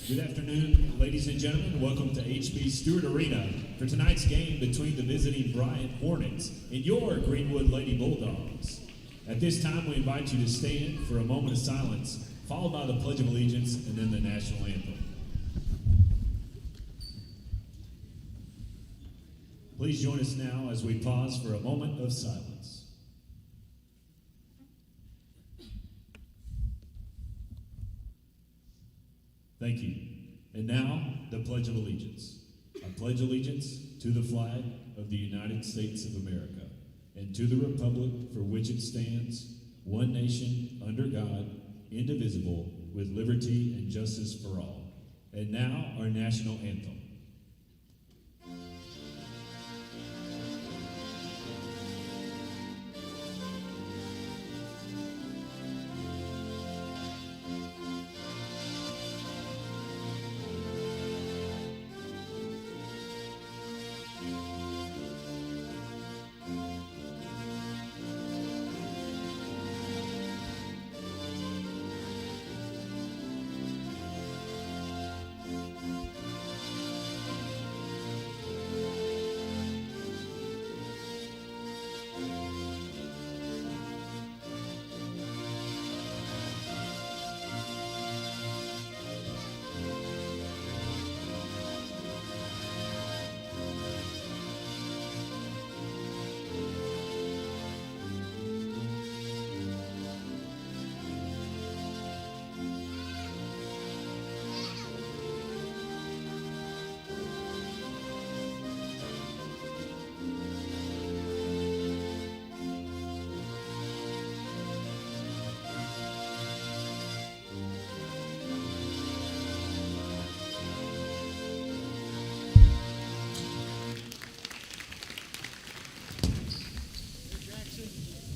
Good afternoon, ladies and gentlemen. Welcome to HB Stewart Arena for tonight's game between the visiting Bryant Hornets and your Greenwood Lady Bulldogs. At this time, we invite you to stand for a moment of silence, followed by the Pledge of Allegiance and then the National Anthem. Please join us now as we pause for a moment of silence. Thank you. And now, the Pledge of Allegiance. I pledge allegiance to the flag of the United States of America and to the republic for which it stands, one nation, under God, indivisible, with liberty and justice for all. And now, our national anthem.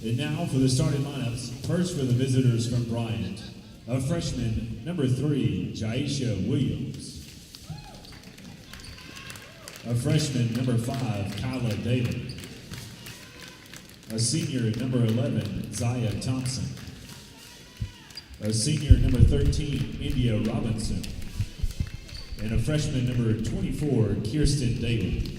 And now for the starting lineups. First for the visitors from Bryant, a freshman, number 3, Jaisha Williams. A freshman, number 5, Kyla Daly. A senior, number 11, Zaya Thompson. A senior, number 13, India Robinson. And a freshman, number 24, Kirsten Daly.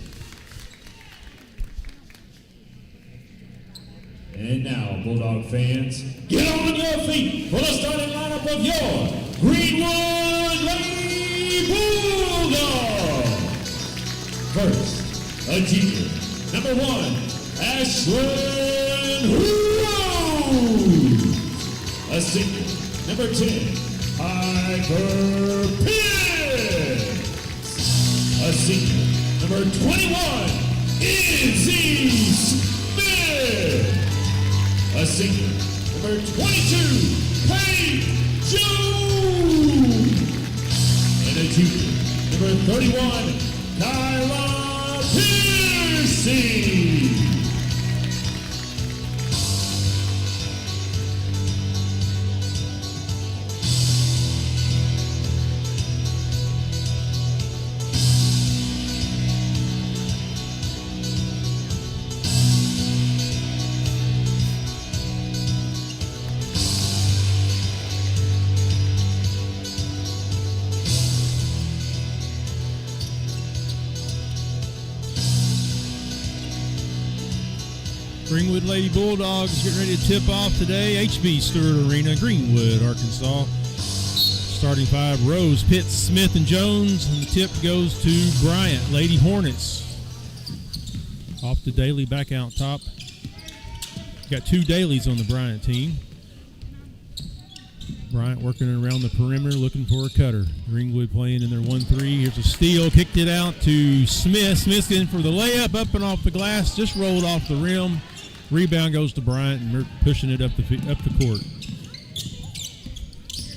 And now, Bulldog fans, get on your feet for the starting lineup of your Greenwood Lady Bulldogs. First, a junior, number 1, Ashlyn Rose. A senior, number 10, Piper Pitts. A senior, number 21, Izzy Smith. A senior, number 22, Paige Jones. And a junior, number 31, Kyla Piercy. Greenwood Lady Bulldogs getting ready to tip off today. HB Stewart Arena, Greenwood, Arkansas. Starting 5, Rose, Pitts, Smith, and Jones. And the tip goes to Bryant, Lady Hornets. Off the Daly back out top. Got 2 Dailies on the Bryant team. Bryant working around the perimeter looking for a cutter. Greenwood playing in their 1-3. Here's a steal. Kicked it out to Smith. Smith's in for the layup. Up and off the glass. Just rolled off the rim. Rebound goes to Bryant, and they're pushing it up the court.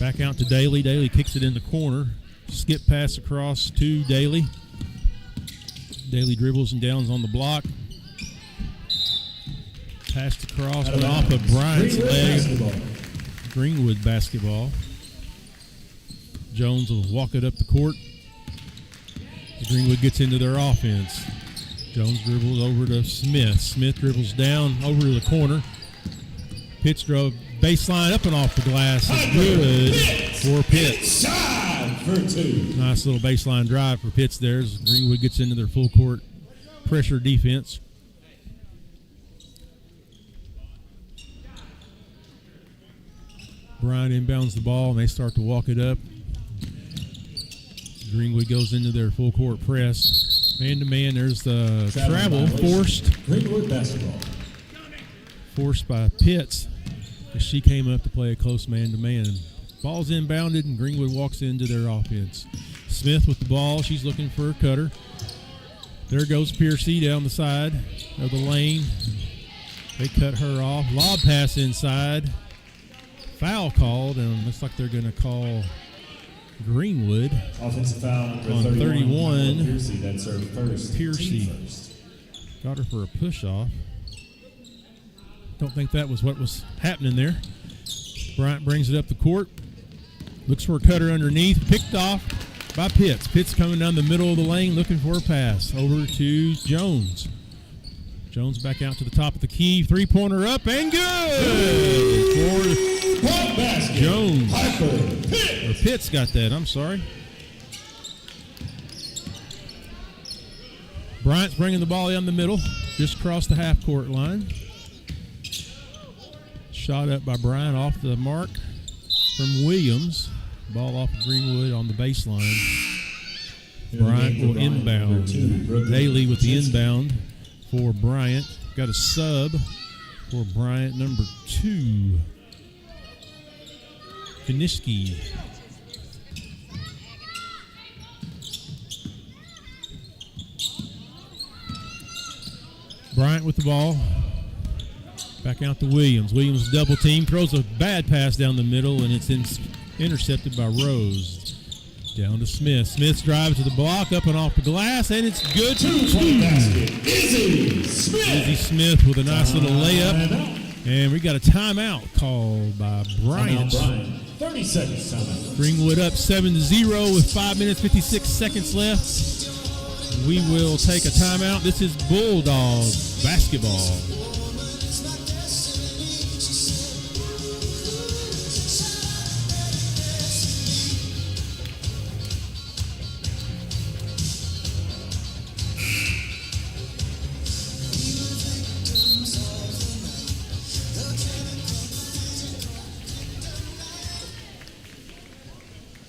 Back out to Daly. Daly kicks it in the corner. Skip pass across to Daly. Daly dribbles and downs on the block. Passed across, went off of Bryant's leg. Greenwood basketball. Jones will walk it up the court. Greenwood gets into their offense. Jones dribbles over to Smith. Smith dribbles down over to the corner. Pitts drove baseline up and off the glass. It's good for Pitts. Inside for 2. Nice little baseline drive for Pitts there as Greenwood gets into their full court pressure defense. Bryant inbounds the ball, and they start to walk it up. Greenwood goes into their full court press. Man-to-man, there's the travel forced. Greenwood basketball. Forced by Pitts as she came up to play a close man-to-man. Ball's inbounded, and Greenwood walks into their offense. Smith with the ball. She's looking for a cutter. There goes Piercy down the side of the lane. They cut her off. Lob pass inside. Foul called, and looks like they're going to call Greenwood. Offensive foul on 31. Piercy, that's her first. Piercy got her for a push-off. Don't think that was what was happening there. Bryant brings it up the court. Looks for a cutter underneath. Picked off by Pitts. Pitts coming down the middle of the lane looking for a pass. Over to Jones. Jones back out to the top of the key. Three-pointer up and good for Jones. Or Pitts got that. I'm sorry. Bryant's bringing the ball down the middle. Just across the half-court line. Shot up by Bryant off the mark from Williams. Ball off of Greenwood on the baseline. Bryant will inbound. Daly with the inbound for Bryant. Got a sub for Bryant, number 2. Kaniski. Bryant with the ball. Back out to Williams. Williams double team. Throws a bad pass down the middle, and it's intercepted by Rose. Down to Smith. Smith drives to the block, up and off the glass, and it's good. 2-point basket. Izzy Smith. Izzy Smith with a nice little layup. And we got a timeout called by Bryant. 30 seconds timeout. Greenwood up 7-0 with 5 minutes, 56 seconds left. We will take a timeout. This is Bulldogs basketball.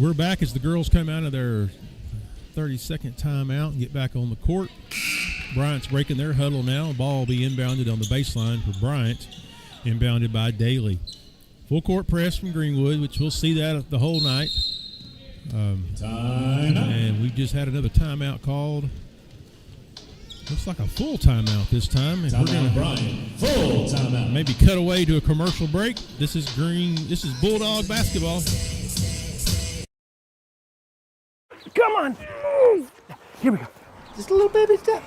We're back as the girls come out of their 30-second timeout and get back on the court. Bryant's breaking their huddle now. The ball will be inbounded on the baseline for Bryant, inbounded by Daly. Full court press from Greenwood, which we'll see that the whole night. And we just had another timeout called. Looks like a full timeout this time. And we're going Bryant. Full timeout. Maybe cut away to a commercial break. This is Bulldog basketball. Come on, move. Here we go. Just a little baby step.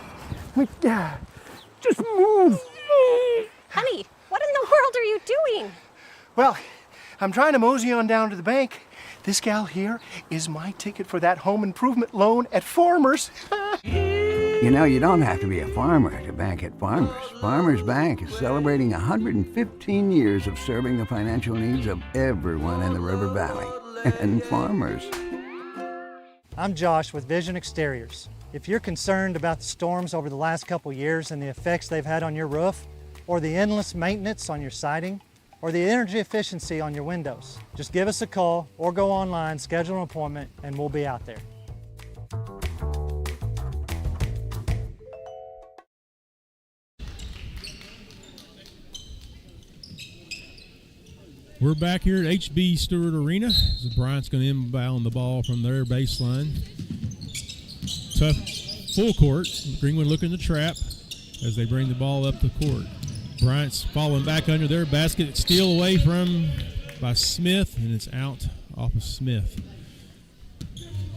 Just move. Honey, what in the world are you doing? Well, I'm trying to mosey on down to the bank. This gal here is my ticket for that home improvement loan at Farmers. You know, you don't have to be a farmer to bank at Farmers. Farmers Bank is celebrating 115 years of serving the financial needs of everyone in the River Valley. And Farmers. I'm Josh with Vision Exteriors. If you're concerned about the storms over the last couple years and the effects they've had on your roof, or the endless maintenance on your siding, or the energy efficiency on your windows, just give us a call or go online, schedule an appointment, and we'll be out there. We're back here at HB Stewart Arena. So Bryant's going to inbound the ball from their baseline. Tough full court. Greenwood looking to trap as they bring the ball up the court. Bryant's falling back under their basket. It's steal away by Smith, and it's out off of Smith.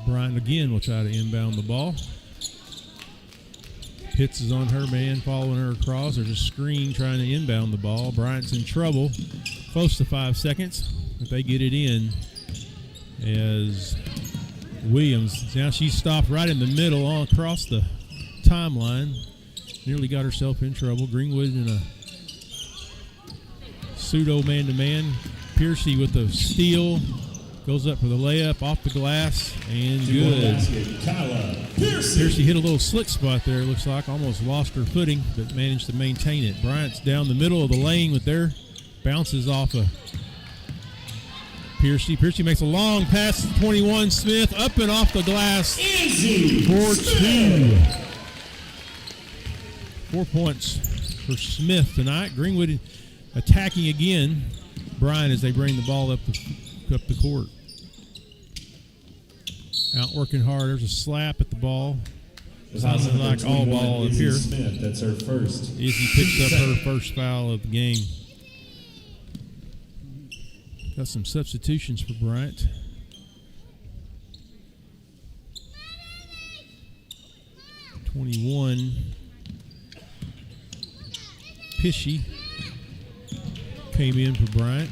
Bryant again will try to inbound the ball. Pitts is on her man, following her across. There's a screen trying to inbound the ball. Bryant's in trouble. Close to 5 seconds, but they get it in as Williams. Now she's stopped right in the middle all across the timeline. Nearly got herself in trouble. Greenwood in a pseudo man-to-man. Piercy with a steal. Goes up for the layup, off the glass, and Two-point good. basket, Kyla Piercy. Piercy hit a little slick spot there, it looks like. Almost lost her footing, but managed to maintain it. Bryant's down the middle of the lane with their bounces off of Piercy. Piercy makes a long pass to 21. Smith up and off the glass Easy. for Smith. 2. 4 points for Smith tonight. Greenwood attacking again. Bryant as they bring the ball up the court. Out working hard. There's a slap at the ball. Sounded like all ball up here. Smith, that's her first. Izzy picks up her first foul of the game. Got some substitutions for Bryant. (21) Pishy came in for Bryant.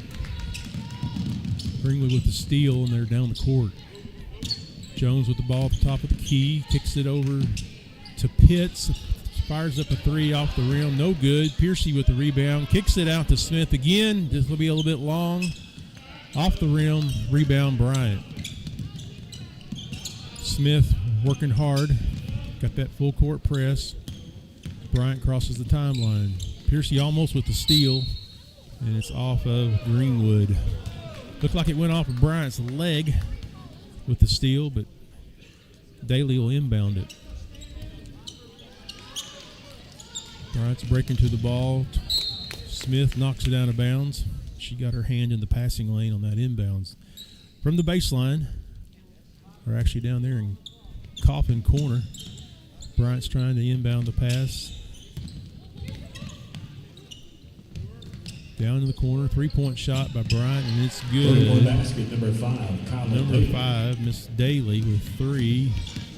Greenwood with the steal, and they're down the court. Jones with the ball at the top of the key, kicks it over to Pitts, fires up a 3 off the rim, no good. Piercy with the rebound, kicks it out to Smith again. This will be a little bit long. Off the rim, rebound Bryant. Smith working hard, got that full court press. Bryant crosses the timeline. Piercy almost with the steal, and it's off of Greenwood. Looked like it went off of Bryant's leg with the steal, but Daly will inbound it. Bryant's breaking to the ball. Smith knocks it out of bounds. She got her hand in the passing lane on that inbounds. From the baseline, or actually down there in Coffin corner, Bryant's trying to inbound the pass. Down in the corner, 3-point shot by Bryant, and it's good. Basket, number 5, Kyla Number Daly. 5, Miss Daly with 3.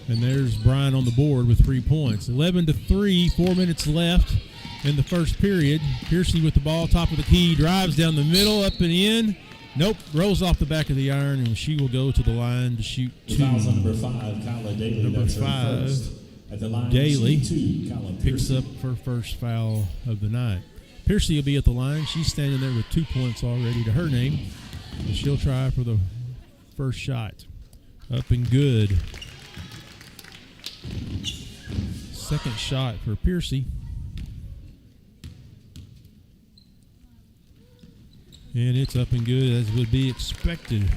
And there's Bryant on the board with 3 points. 11-3, 4 minutes left in the first period. Piercy with the ball, top of the key, drives down the middle, up and in. Nope, rolls off the back of the iron, and she will go to the line to shoot 2. Fouls on number 5, Kyla Daly. Number That's her 5, first. At the line, Daly, 2, Kyla picks Piercy. up her first foul of the night. Piercy will be at the line. She's standing there with 2 points already to her name. And she'll try for the first shot. Up and good. Second shot for Piercy. And it's up and good as would be expected.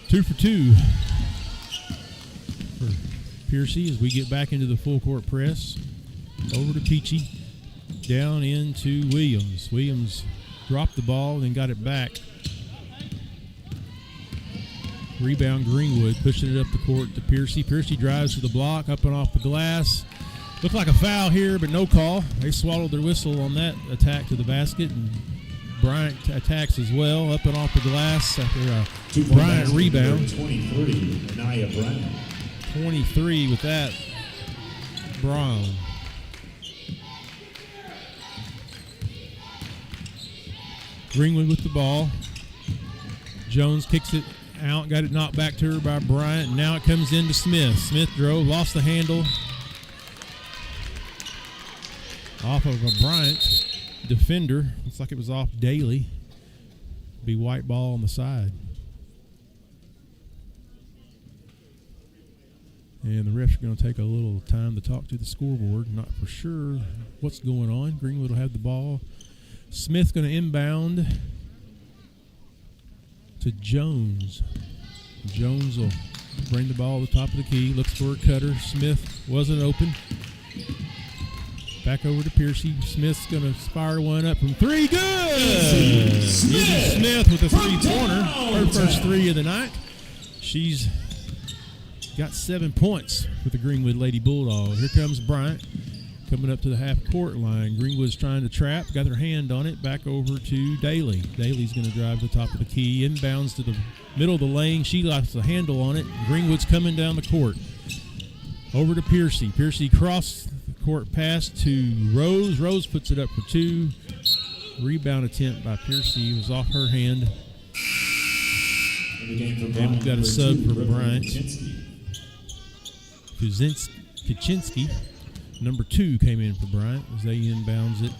2 for 2 for Piercy as we get back into the full court press. Over to Peachy. Down into Williams. Williams dropped the ball and got it back. Rebound Greenwood, pushing it up the court to Piercy. Piercy drives to the block, up and off the glass. Looked like a foul here, but no call. They swallowed their whistle on that attack to the basket, and Bryant attacks as well, up and off the glass after a Bryant basket, rebound. number 23, Anaya Bryant. 23 with that, Brown. Greenwood with the ball. Jones kicks it out, got it knocked back to her by Bryant, and now it comes into Smith. Smith drove, lost the handle. Off of a Bryant defender. Looks like it was off Daly. Be white ball on the side. And the refs are going to take a little time to talk to the scoreboard. Not for sure what's going on. Greenwood will have the ball. Smith going to inbound to Jones. Jones will bring the ball to the top of the key. Looks for a cutter. Smith wasn't open. Back over to Piercy. Smith's going to fire one up from 3. Good! Izzy Smith with a 3-pointer. Her first 3 of the night. She's got 7 points with the Greenwood Lady Bulldogs. Here comes Bryant coming up to the half-court line. Greenwood's trying to trap. Got her hand on it. Back over to Daly. Daly's going to drive to the top of the key. Inbounds to the middle of the lane. She lost the handle on it. Greenwood's coming down the court. Over to Piercy. Piercy crossed the court pass to Rose. Rose puts it up for 2. Rebound attempt by Piercy. It was off her hand. And we've got a sub for Bryant. Kaczynski, number 2, came in for Bryant as they inbounds it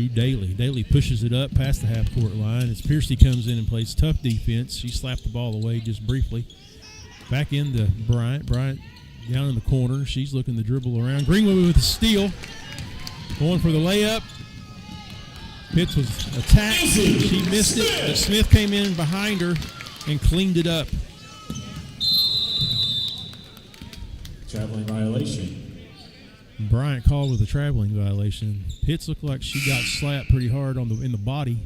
to Daly. Daly pushes it up past the half-court line as Piercy comes in and plays tough defense. She slapped the ball away just briefly. Back into Bryant. Bryant down in the corner. She's looking to dribble around. Greenwood with a steal. Going for the layup. Pitts was attacked. She missed it, but Smith came in behind her and cleaned it up. Traveling violation. Bryant called with a traveling violation. Pitts looked like she got slapped pretty hard in the body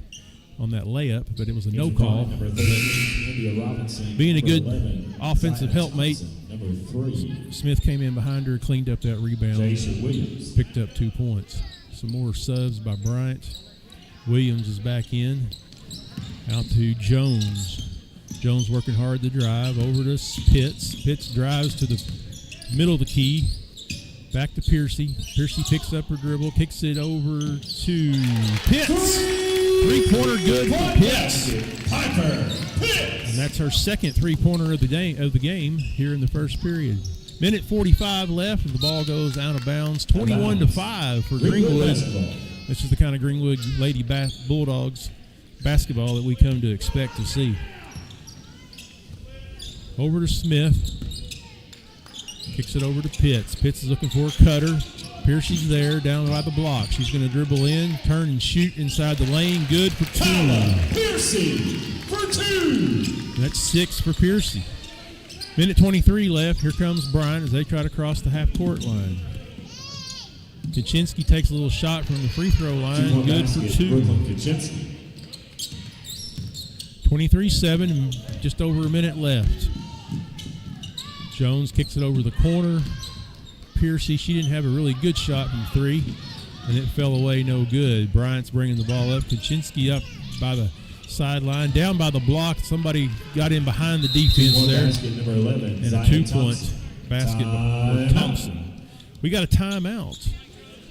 on that layup, but it was a no call. Number 13, India Robinson. Being a good 11, offensive Zion helpmate, Thompson. Number 3, Smith came in behind her, cleaned up that rebound, Jaisha Williams. picked up 2 points. Some more subs by Bryant. Williams is back in. Out to Jones. Jones working hard to drive over to Pitts. Pitts drives to the middle of the key. Back to Piercy. Piercy picks up her dribble, kicks it over to Pitts. Three-pointer good for Pitts. Piper Pitts. And that's her second three-pointer of the game here in the first period. Minute 45 left, and the ball goes out of bounds. 21-5 for Greenwood. Basketball. This is the kind of Greenwood Lady Bulldogs basketball that we come to expect to see. Over to Smith. Kicks it over to Pitts. Pitts is looking for a cutter. Piercy's there, down by the block. She's going to dribble in, turn and shoot inside the lane. Good for 2. Piercy for 2. That's 6 for Piercy. Minute 23 left. Here comes Bryant as they try to cross the half-court line. Kaczynski takes a little shot from the free throw line. Good for 2. 23-7 and just over a minute left. Jones kicks it over the corner. Piercy, she didn't have a really good shot from 3, and it fell away no good. Bryant's bringing the ball up. Kaczynski up by the sideline, down by the block. Somebody got in behind the defense there. Basket, number 11, And a Zion 2-point Thompson. basket for Thompson. We got a timeout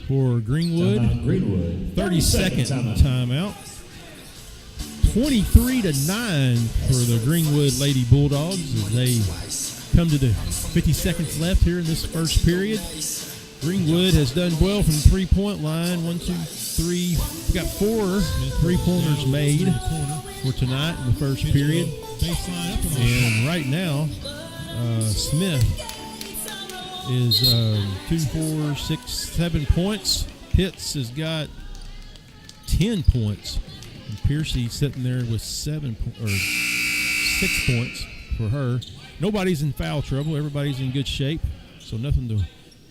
for Greenwood. Timeout, Greenwood. 30-second timeout. timeout. 23-9 for the Greenwood Lady Bulldogs as they come to the 50 seconds left here in this first period. Greenwood has done well from the three-point line. 1, 2, 3. We got 4 three-pointers made for tonight in the first period. And right now, Smith is 2, 4, 6, 7 points. Pitts has got 10 points. And Piercy sitting there with 6 points for her. Nobody's in foul trouble. Everybody's in good shape, so nothing to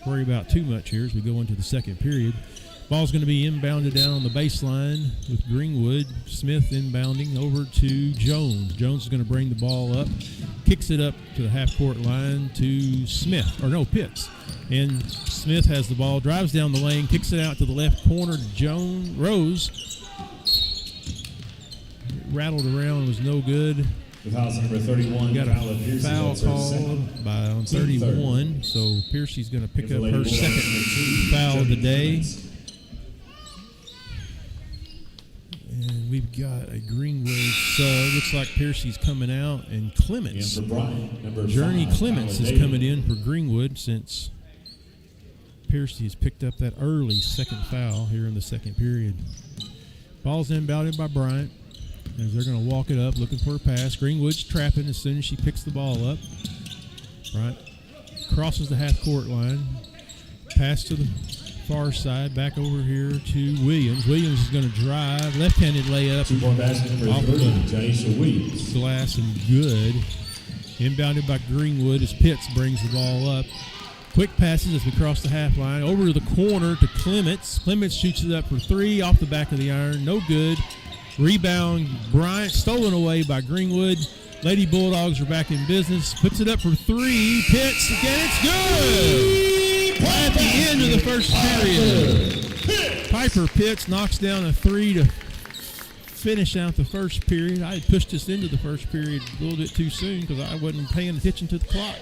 worry about too much here as we go into the second period. Ball's going to be inbounded down on the baseline with Greenwood. Smith inbounding over to Jones. Jones is going to bring the ball up, kicks it up to the half-court line to Pitts. And Smith has the ball, drives down the lane, kicks it out to the left corner to Rose. It rattled around, was no good. Number 31, Got a foul called on 31, so Piercy's going to pick up her second foul of the day. And we've got a Greenwood sub. Looks like Piercy's coming out, and Clements. Journey Clements is coming in for Greenwood since Piercy has picked up that early second foul here in the second period. Ball's inbounded by Bryant. As they're going to walk it up, looking for a pass. Greenwood's trapping as soon as she picks the ball up. Bryant crosses the half-court line. Pass to the far side, back over here to Williams. Williams is going to drive. Left-handed layup. 2-point basket, number 30, Jaisha Williams. Glass and good. Inbounded by Greenwood as Pitts brings the ball up. Quick passes as we cross the half line. Over to the corner to Clements. Clements shoots it up for 3 off the back of the iron. No good. Rebound, Bryant, stolen away by Greenwood. Lady Bulldogs are back in business. Puts it up for 3. Pitts again, it's good! At the end of the first period. Piper Pitts knocks down a 3 to finish out the first period. I had pushed us into the first period a little bit too soon because I wasn't paying attention to the clock.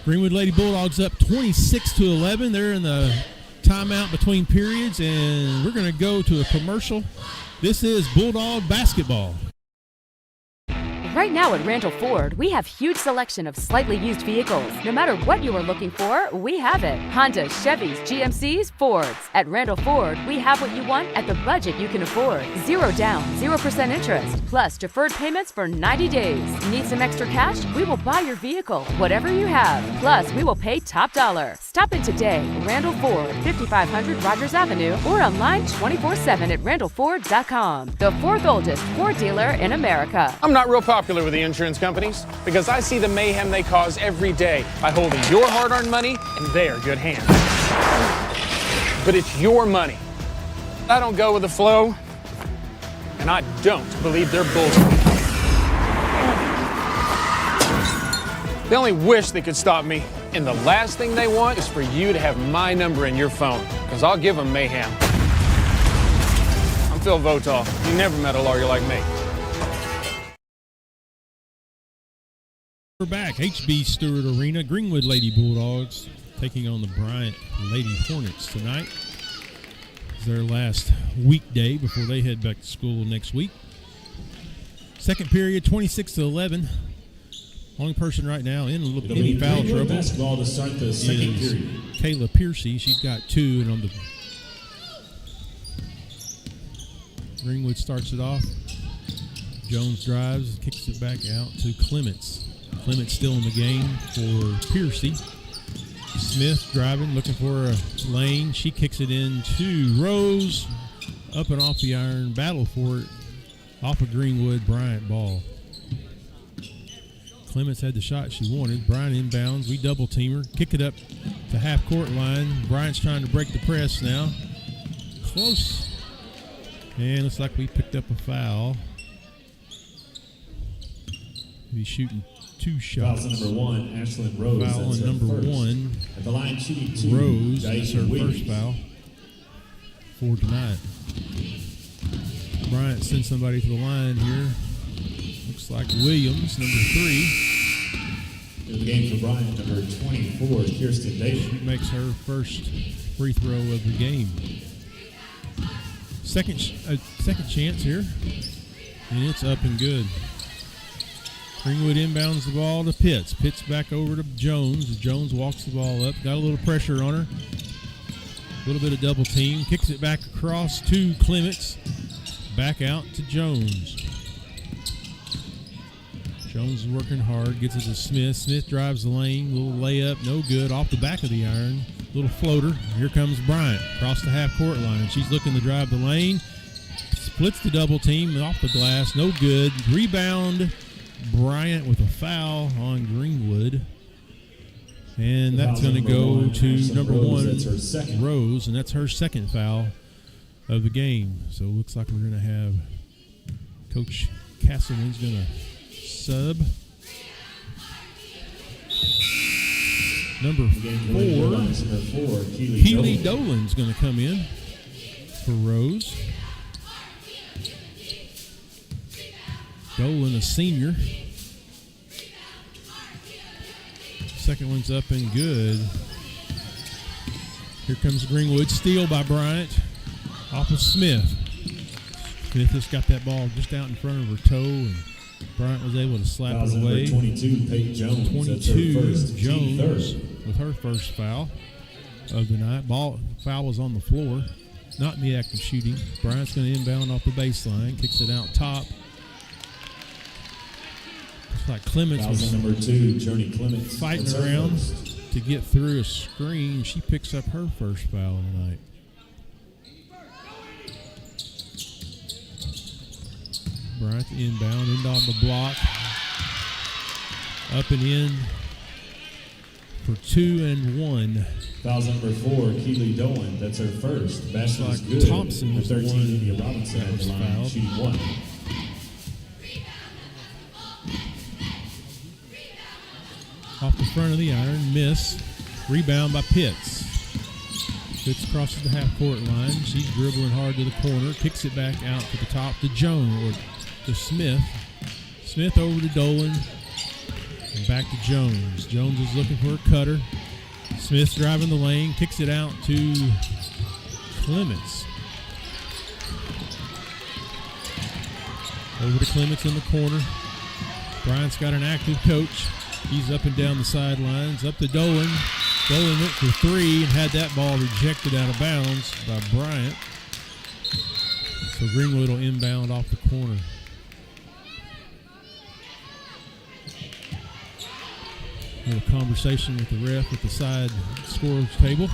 Greenwood Lady Bulldogs up 26-11. They're in the timeout between periods, and we're going to go to a commercial. This is Bulldog basketball. Right now at Randall Ford, we have huge selection of slightly used vehicles. No matter what you are looking for, we have it. Hondas, Chevys, GMCs, Fords. At Randall Ford, we have what you want at the budget you can afford. 0 down, 0% interest, plus deferred payments for 90 days. Need some extra cash? We will buy your vehicle, whatever you have. Plus, we will pay top dollar. Stop in today. Randall Ford, 5500 Rogers Avenue, or online 24/7 at randallford.com. The 4th oldest Ford dealer in America. I'm not real popular with the insurance companies because I see the mayhem they cause every day by holding your hard-earned money in their good hands. But it's your money. I don't go with the flow, and I don't believe their bullshit. They only wish they could stop me, and the last thing they want is for you to have my number in your phone, because I'll give them mayhem. I'm Phil Votaw. You never met a lawyer like me. We're back. HB Stewart Arena. Greenwood Lady Bulldogs taking on the Bryant Lady Hornets tonight. It's their last weekday before they head back to school next week. Second period, 26-11. Only person right now in foul trouble basketball to start the second is period. Kayla Piercy. She's got 2, and on the Greenwood starts it off. Jones drives, kicks it back out to Clements. Clements still in the game for Piercy. Smith driving, looking for a lane. She kicks it in to Rose. Up and off the iron, battle for it. Off of Greenwood, Bryant ball. Clements had the shot she wanted. Bryant inbounds. We double team her. Kick it up to half court line. Bryant's trying to break the press now. Close. And looks like we picked up a foul. He's shooting 2 shots. Foul number 1, Ashlyn Rose. Foul on number 1. At the line, shooting 2. Rose. That's her Williams. first foul for tonight. Bryant sends somebody to the line here. Looks like Williams, number 3. In the game for Bryant, number 24, Kirsten Daly. She makes her first free throw of the game. Second chance here, and it's up and good. Greenwood inbounds the ball to Pitts. Pitts back over to Jones. Jones walks the ball up. Got a little pressure on her. A little bit of double team. Kicks it back across to Clements. Back out to Jones. Jones is working hard. Gets it to Smith. Smith drives the lane. Little layup. No good. Off the back of the iron. Little floater. Here comes Bryant. Across the half court line. She's looking to drive the lane. Splits the double team. Off the glass. No good. Rebound. Bryant with a foul on Greenwood. And that's going to go to number 1, Rose, and that's her second foul of the game. So it looks like we're going to have Coach Castleman's going to sub. Number 4, Keely Dolan's going to come in for Rose. Dolan, a senior. Second one's up and good. Here comes Greenwood. Steal by Bryant. Off of Smith. Smith just got that ball just out in front of her toe, and Bryant was able to slap it away. 22, Peyton Jones. 22, Jones with her first foul of the night. Foul was on the floor, not in the act of shooting. Bryant's going to inbound off the baseline. Kicks it out top. Like Clements was number 2, Journey Clements. Fighting around to get through a screen. She picks up her first foul tonight. Bryant inbound, into on the block. Up and in for 2 and 1. Foul number 4, Keely Dolan. That's her first. Basket's Like good. Thompson was 13, the one India Robinson at the line, fouled. shooting 1. Off the front of the iron, miss. Rebound by Pitts. Pitts crosses the half-court line. She's dribbling hard to the corner. Kicks it back out to the top to Jones, or to Smith. Smith over to Dolan. And back to Jones. Jones is looking for a cutter. Smith driving the lane. Kicks it out to Clements. Over to Clements in the corner. Bryant's got an active coach. He's up and down the sidelines. Up to Dolan. Dolan went for three and had that ball rejected out of bounds by Bryant. So Greenwood will inbound off the corner. Had a conversation with the ref at the side scorer's table.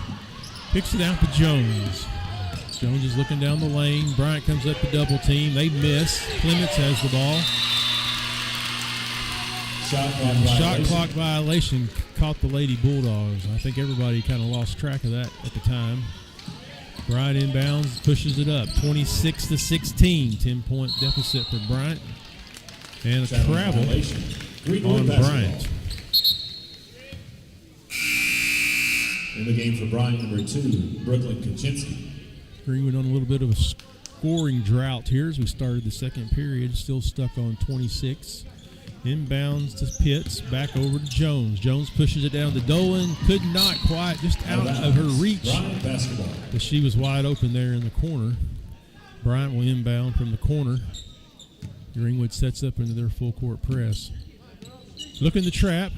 Picks it out to Jones. Jones is looking down the lane. Bryant comes up to double team. They miss. Clements has the ball. Shot clock violation caught the Lady Bulldogs. I think everybody kind of lost track of that at the time. Bryant inbounds, pushes it up. 26-16. 10-point deficit for Bryant. And a travel on Bryant. In the game for Bryant, number 2, Brooklyn Kaczynski. Greenwood on a little bit of a scoring drought here as we started the second period. Still stuck on 26. Inbounds to Pitts, back over to Jones. Jones pushes it down to Dolan. Could not quite, just out of her reach. But she was wide open there in the corner. Bryant will inbound from the corner. Greenwood sets up into their full court press. Looking the trap.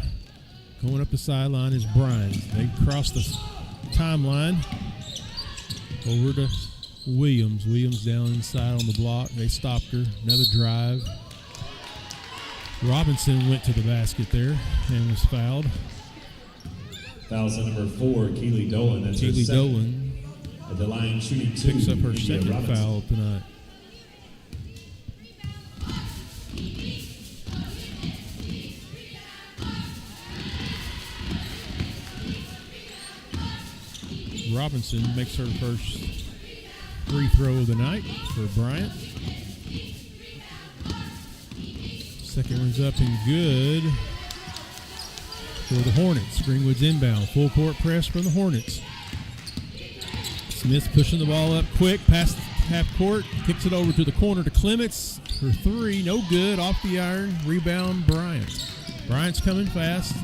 Going up the sideline is Bryant. They cross the timeline. Over to Williams. Williams down inside on the block. They stopped her. Another drive. Robinson went to the basket there and was fouled. Fouls on number 4, Keely Dolan. That's Keely her second. Dolan At the line shooting 2. picks up her India second Robinson. foul tonight. Robinson makes her first free throw of the night for Bryant. Second one's up and good for the Hornets. Greenwood's inbound. Full court press from the Hornets. Smith pushing the ball up quick past half court. Kicks it over to the corner to Clements for three. No good. Off the iron. Rebound Bryant. Bryant's coming fast.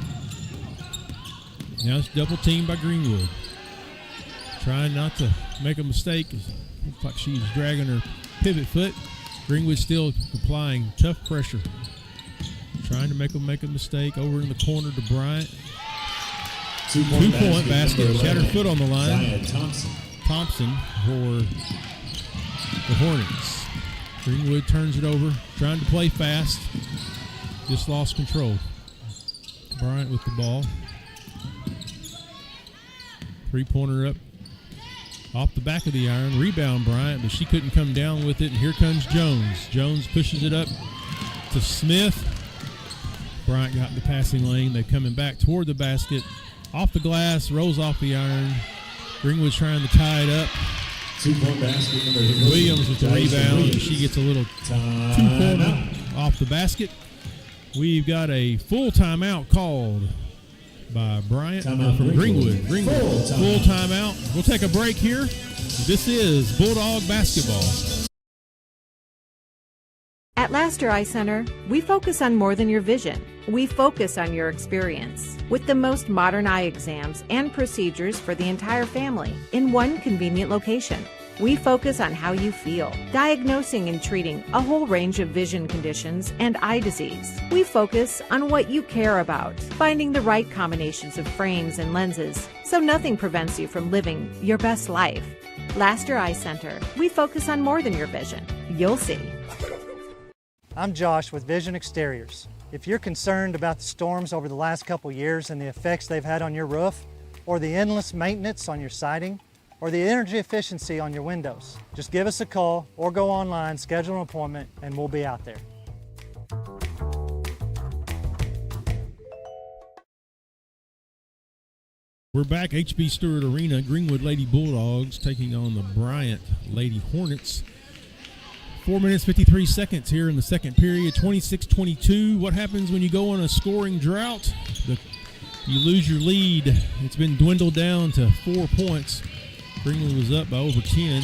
Now it's double teamed by Greenwood. Trying not to make a mistake. Looks like she's dragging her pivot foot. Greenwood still applying tough pressure. Trying to make a mistake. Over in the corner to Bryant. Two-point basket. She had her foot on the line. Thompson for the Hornets. Greenwood turns it over. Trying to play fast. Just lost control. Bryant with the ball. Three-pointer up. Off the back of the iron. Rebound Bryant, but she couldn't come down with it. And here comes Jones. Jones pushes it up to Smith. Bryant got in the passing lane. They're coming back toward the basket. Off the glass, rolls off the iron. Greenwood's trying to tie it up. 2-point basket. Williams with the rebound. She gets a little two-pointer off the basket. We've got a full timeout called by Bryant from Greenwood. Greenwood, full timeout. We'll take a break here. This is Bulldog basketball. At Laster Eye Center, we focus on more than your vision. We focus on your experience with the most modern eye exams and procedures for the entire family in one convenient location. We focus on how you feel, diagnosing and treating a whole range of vision conditions and eye disease. We focus on what you care about, finding the right combinations of frames and lenses so nothing prevents you from living your best life. Laster Eye Center, we focus on more than your vision. You'll see. I'm Josh with Vision Exteriors. If you're concerned about the storms over the last couple years and the effects they've had on your roof, or the endless maintenance on your siding, or the energy efficiency on your windows, just give us a call or go online, schedule an appointment, and we'll be out there. We're back, HB Stewart Arena. Greenwood Lady Bulldogs taking on the Bryant Lady Hornets. 4 minutes, 53 seconds here in the second period, 26-22. What happens when you go on a scoring drought? You lose your lead. It's been dwindled down to 4 points. Greenwood was up by over 10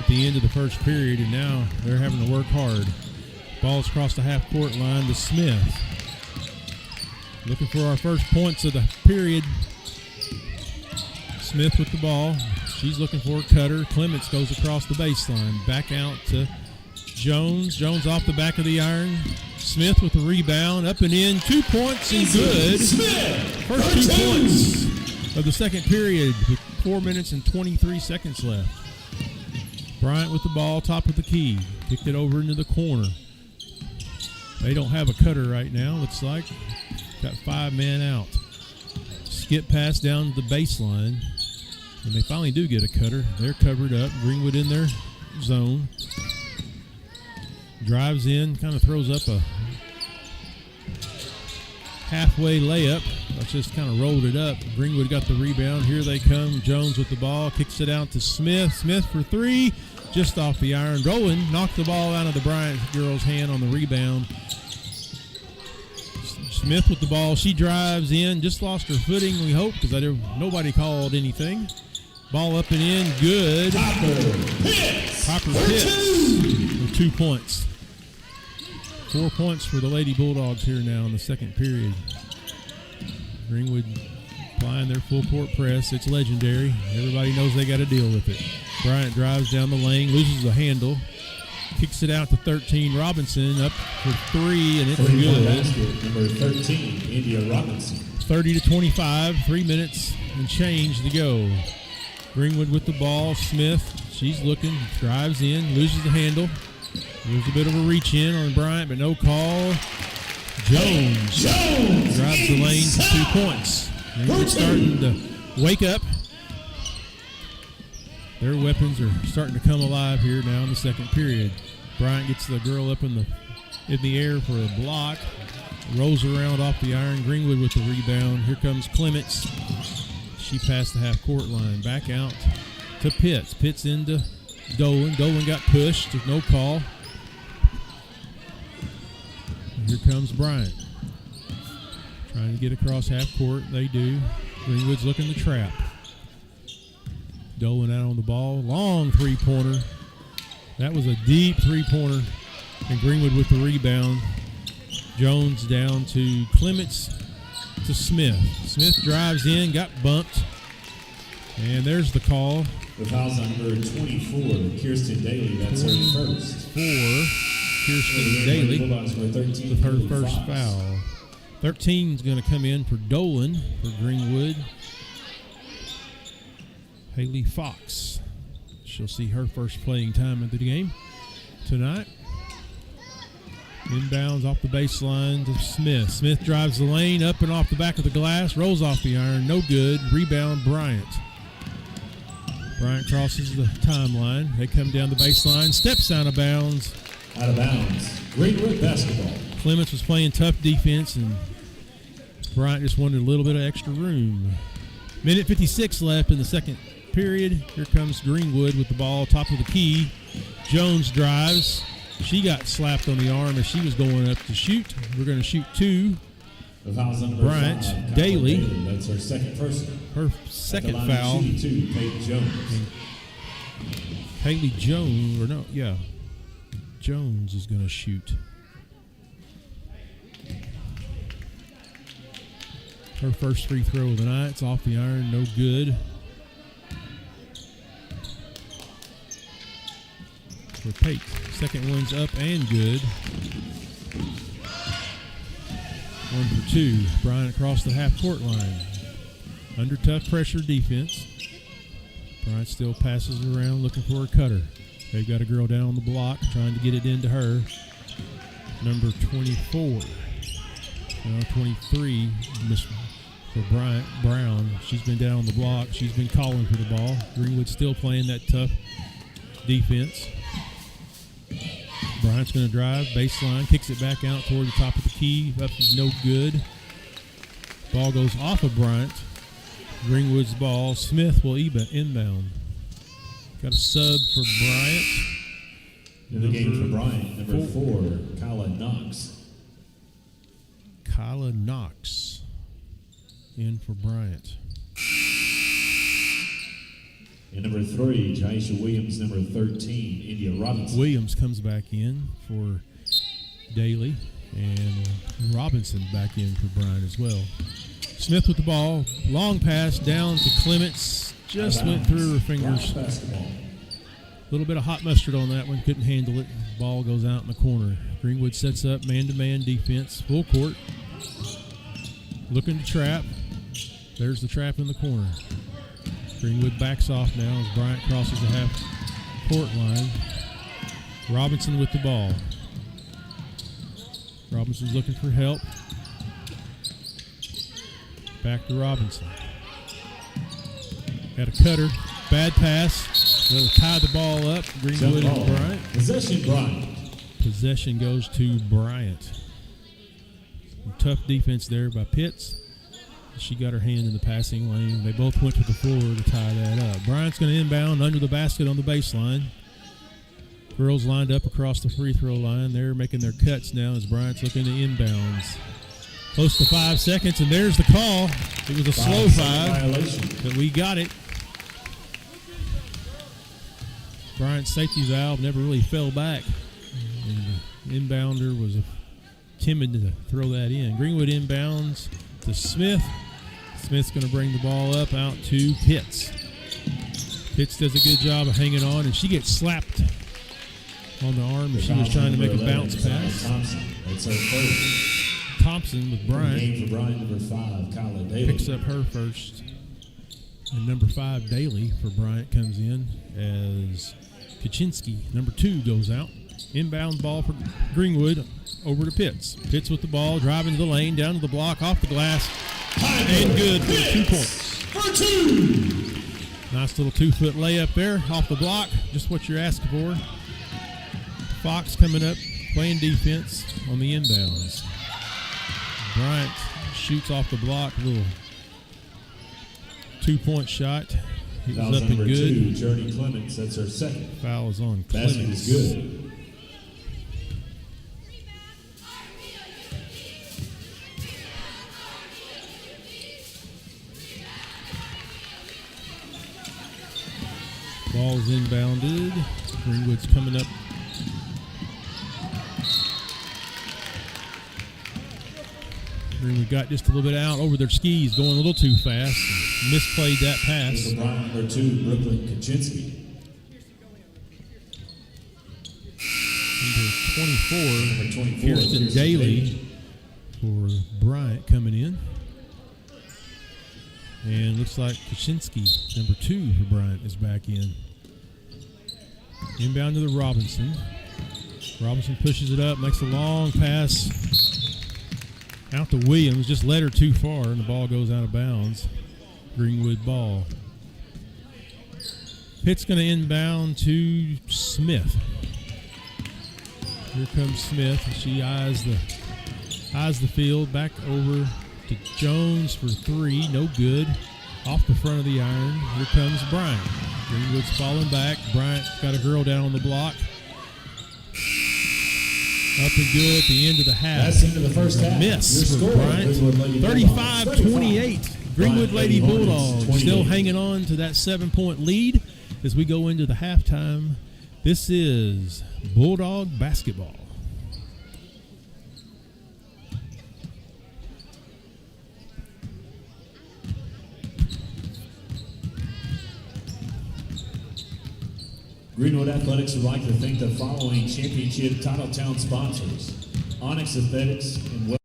at the end of the first period, and now they're having to work hard. Ball's across the half-court line to Smith. Looking for our first points of the period. Smith with the ball. She's looking for a cutter. Clements goes across the baseline. Back out to Jones. Jones off the back of the iron. Smith with the rebound, up and in, 2 points and good. First 2 points of the second period with 4 minutes and 23 seconds left. Bryant with the ball, top of the key. Kicked it over into the corner. They don't have a cutter right now, looks like. Got 5 men out. Skip pass down to the baseline. And they finally do get a cutter. They're covered up. Greenwood in their zone. Drives in, kind of throws up a halfway layup. Let's just kind of rolled it up. Greenwood got the rebound. Here they come. Jones with the ball. Kicks it out to Smith. Smith for 3. Just off the iron. Dolan knocked the ball out of the Bryant girl's hand on the rebound. Smith with the ball. She drives in. Just lost her footing, we hope, because nobody called anything. Ball up and in. Good. Hopper hits for 2 points. 4 points for the Lady Bulldogs here now in the second period. Greenwood applying their full court press. It's legendary. Everybody knows they got to deal with it. Bryant drives down the lane, loses the handle, kicks it out to 13. Robinson up for 3, and it's good. Basket, number 13, India Robinson. 30-25, 3 minutes and change to go. Greenwood with the ball. Smith, she's looking, drives in, loses the handle. There's a bit of a reach in on Bryant, but no call. Jones drives the lane for 2 points. Greenwood starting to wake up. Their weapons are starting to come alive here now in the second period. Bryant gets the girl up in the air for a block. Rolls around off the iron. Greenwood with the rebound. Here comes Clements. She passed the half-court line. Back out to Pitts. Pitts into Dolan. Dolan got pushed. No call. And here comes Bryant. Trying to get across half-court. They do. Greenwood's looking to trap. Dolan out on the ball. Long three-pointer. That was a deep three-pointer. And Greenwood with the rebound. Jones down to Clements to Smith. Smith drives in, got bumped. And there's the call. The foul's on number 24, Kirsten Daly. That's her first. For Kirsten Daly with her first foul. 13 is going to come in for Dolan for Greenwood. Haley Fox. She'll see her first playing time of the game tonight. Inbounds off the baseline to Smith. Smith drives the lane up and off the back of the glass. Rolls off the iron. No good. Rebound Bryant. Bryant crosses the timeline. They come down the baseline. Steps out of bounds. Out of bounds. Greenwood basketball. Clements was playing tough defense, and Bryant just wanted a little bit of extra room. Minute 56 left in the second period. Here comes Greenwood with the ball, top of the key. Jones drives. She got slapped on the arm as she was going up to shoot. We're going to shoot 2. The foul's on Bryant, 5, Daly. That's her second personal. Her second foul. Haley Jones. Haley Jones, Jones is going to shoot. Her first free throw of the night. It's off the iron, no good. For Pate. Second one's up and good. 1 for 2. Bryant across the half-court line. Under tough pressure defense. Bryant still passes around looking for a cutter. They've got a girl down on the block trying to get it into her. Number 24. 23 for Bryant Brown. She's been down on the block. She's been calling for the ball. Greenwood still playing that tough defense. Bryant's going to drive, baseline, kicks it back out toward the top of the key. Up is no good. Ball goes off of Bryant. Greenwood's ball. Smith will inbound. Got a sub for Bryant. In the game for Bryant, number 4, Kyla Knox. Kyla Knox in for Bryant. And number 3, Jaisha Williams. Number 13, India Robinson. Williams comes back in for Daly, and Robinson back in for Bryant as well. Smith with the ball. Long pass down to Clements. Just went through her fingers. little bit of hot mustard on that one. Couldn't handle it. Ball goes out in the corner. Greenwood sets up man-to-man defense. Full court. Looking to trap. There's the trap in the corner. Greenwood backs off now as Bryant crosses the half-court line. Robinson with the ball. Robinson's looking for help. Back to Robinson. Got a cutter. Bad pass. They'll tie the ball up. Greenwood and Bryant. Possession Bryant. Possession goes to Bryant. Some tough defense there by Pitts. She got her hand in the passing lane. They both went to the floor to tie that up. Bryant's going to inbound under the basket on the baseline. Girls lined up across the free throw line. They're making their cuts now as Bryant's looking to inbounds. Close to 5 seconds, and there's the call. It was a slow 5, but we got it. Bryant's safety valve never really fell back. And the inbounder was timid to throw that in. Greenwood inbounds to Smith. Smith's going to bring the ball up out to Pitts. Pitts does a good job of hanging on, and she gets slapped on the arm as she was trying to make a bounce pass. That's her first. Thompson with Bryant. Game for Bryant, number 5, Kyla Daly. Picks up her first. And number 5, Daly, for Bryant comes in as Kaczynski, number 2, goes out. Inbound ball for Greenwood over to Pitts. Pitts with the ball, driving to the lane, down to the block, off the glass, and good for 2 points. For 2. Nice little 2-foot layup there, off the block, just what you're asking for. Fox coming up, playing defense on the inbounds. Bryant shoots off the block, a little 2-point shot. It was up and good. 2, Journey Clements, that's her second. Foul is on Basket Clements. is good. Ball's inbounded. Greenwood's coming up. Greenwood got just a little bit out over their skis, going a little too fast. Misplayed that pass. Bryant, number 2, Brooklyn Kaczynski. Number 24, Kirsten Kirsten Daly for Bryant coming in. And looks like Kaczynski, number 2 for Bryant, is back in. Inbound to the Robinson. Robinson pushes it up, makes a long pass out to Williams. Just led her too far, and the ball goes out of bounds. Greenwood ball. Pitt's going to inbound to Smith. Here comes Smith. She eyes the field. Back over to Jones for 3. No good. Off the front of the iron. Here comes Bryant. Greenwood's falling back. Bryant's got a girl down on the block. Up and good at the end of the half. That's into the first half. Miss Your for score, Bryant. Greenwood Lady 35-28. Greenwood Lady Bulldogs 28. still hanging on to that 7-point lead as we go into the halftime. This is Bulldog basketball. Greenwood Athletics would like to thank the following championship Titletown sponsors: Onyx Aesthetics and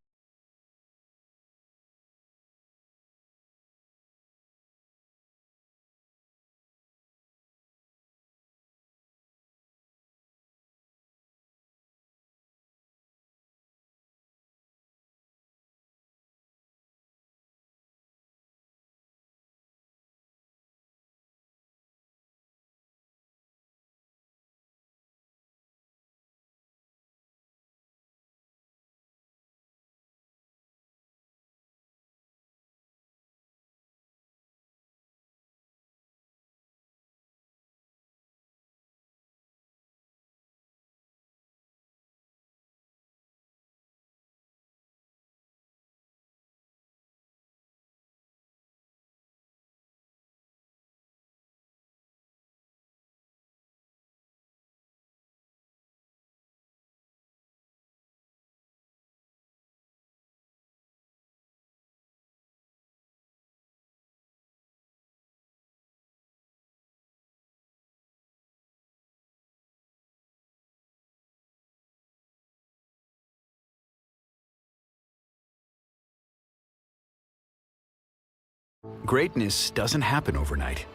Greatness doesn't happen overnight.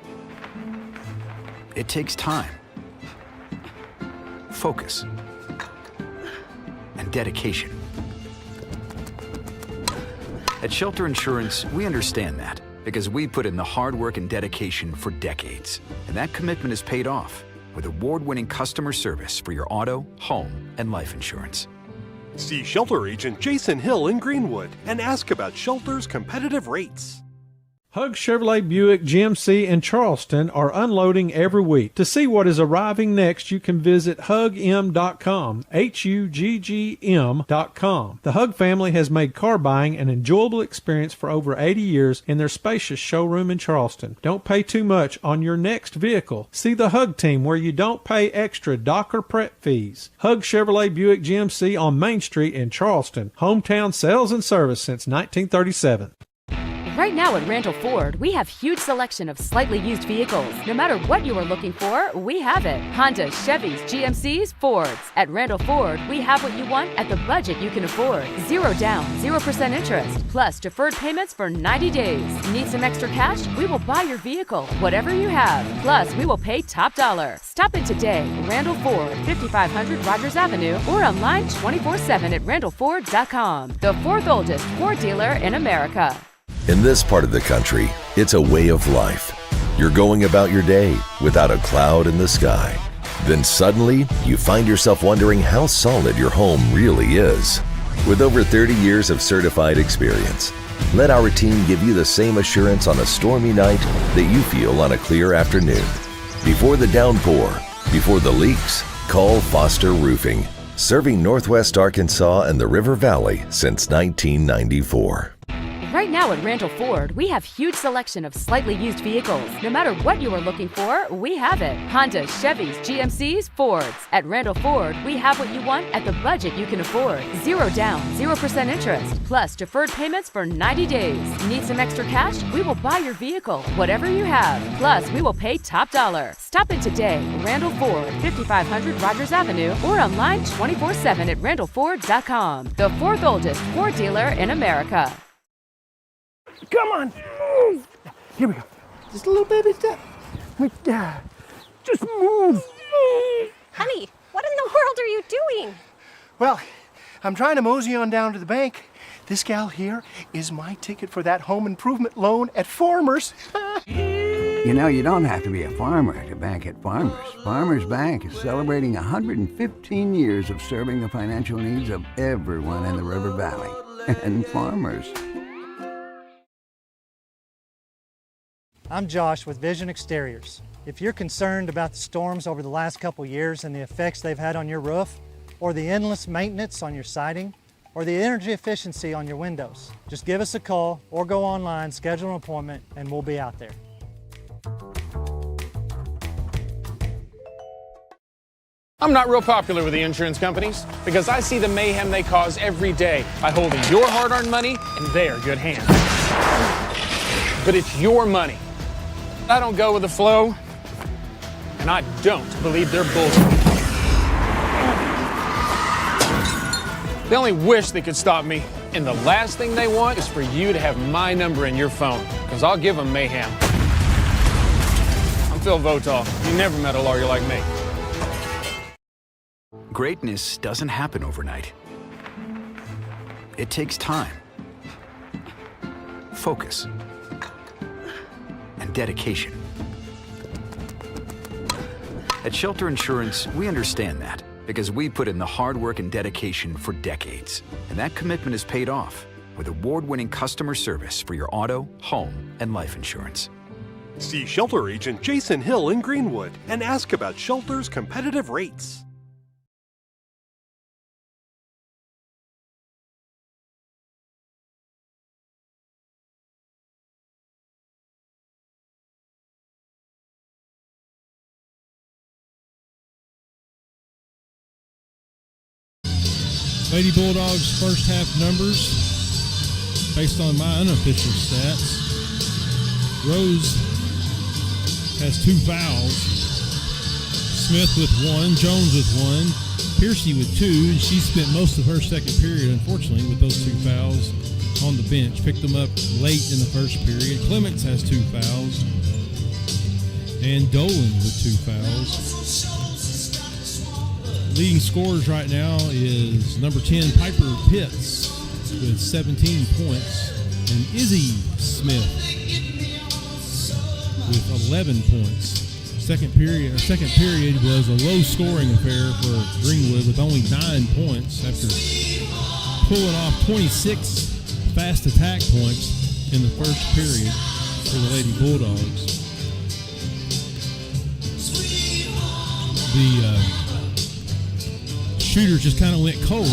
It takes time, focus, and dedication. At Shelter Insurance, we understand that because we put in the hard work and dedication for decades. And that commitment is paid off with award-winning customer service for your auto, home, and life insurance. See Shelter Agent Jason Hill in Greenwood and ask about Shelter's competitive rates. Hug Chevrolet Buick GMC in Charleston are unloading every week. To see what is arriving next, you can visit hugm.com, HUGGM.com. The Hug family has made car buying an enjoyable experience for over 80 years in their spacious showroom in Charleston. Don't pay too much on your next vehicle. See the Hug team where you don't pay extra dock or prep fees. Hug Chevrolet Buick GMC on Main Street in Charleston. Hometown sales and service since 1937. Right now at Randall Ford, we have huge selection of slightly used vehicles. No matter what you are looking for, we have it. Hondas, Chevys, GMCs, Fords. At Randall Ford, we have what you want at the budget you can afford. 0 down, 0% interest, plus deferred payments for 90 days. Need some extra cash? We will buy your vehicle, whatever you have. Plus, we will pay top dollar. Stop in today. Randall Ford, 5500 Rogers Avenue, or online 24/7 at randallford.com. The fourth oldest Ford dealer in America. In this part of the country, it's a way of life. You're going about your day without a cloud in the sky. Then suddenly, you find yourself wondering how solid your home really is. With over 30 years of certified experience, let our team give you the same assurance on a stormy night that you feel on a clear afternoon. Before the downpour, before the leaks, call Foster Roofing, serving Northwest Arkansas and the River Valley since 1994. Right now at Randall Ford, we have huge selection of slightly used vehicles. No matter what you are looking for, we have it. Hondas, Chevys, GMCs, Fords. At Randall Ford, we have what you want at the budget you can afford. 0 down, 0% interest, plus deferred payments for 90 days. Need some extra cash? We will buy your vehicle, whatever you have. Plus, we will pay top dollar. Stop in today. Randall Ford, 5500 Rogers Avenue, or online 24/7 at randallford.com. The fourth oldest Ford dealer in America. Come on, move. Here we go. Just a little baby step. Just move. Honey, what in the world are you doing? Well, I'm trying to mosey on down to the bank. This gal here is my ticket for that home improvement loan at Farmers. You know, you don't have to be a farmer to bank at Farmers. Farmers Bank is celebrating 115 years of serving the financial needs of everyone in the River Valley. And Farmers. I'm Josh with Vision Exteriors. If you're concerned about the storms over the last couple years and the effects they've had on your roof, or the endless maintenance on your siding, or the energy efficiency on your windows, just give us a call or go online, schedule an appointment, and we'll be out there. I'm not real popular with the insurance companies because I see the mayhem they cause every day by holding your hard-earned money in their good hands. But it's your money. I don't go with the flow, and I don't believe their bullshit. They only wish they could stop me, and the last thing they want is for you to have my number in your phone, because I'll give them mayhem. I'm Phil Votal. You never met a lawyer like me. Greatness doesn't happen overnight. It takes time, focus, and dedication. At Shelter Insurance, we understand that because we put in the hard work and dedication for decades. And that commitment is paid off with award-winning customer service for your auto, home, and life insurance. See Shelter Agent Jason Hill in Greenwood and ask about Shelter's competitive rates. Lady Bulldogs' first half numbers, based on my unofficial stats. Rose has 2 fouls. Smith with 1, Jones with 1, Piercy with 2, and she spent most of her second period, unfortunately, with those 2 fouls. on the bench. Picked them up late in the first period. Clements has 2 fouls. And Dolan with 2 fouls. Leading scorers right now is number 10, Piper Pitts, with 17 points. And Izzy Smith with 11 points. Second period was a low-scoring affair for Greenwood with only 9 points after pulling off 26 fast attack points in the first period for the Lady Bulldogs. The shooters just kind of went cold.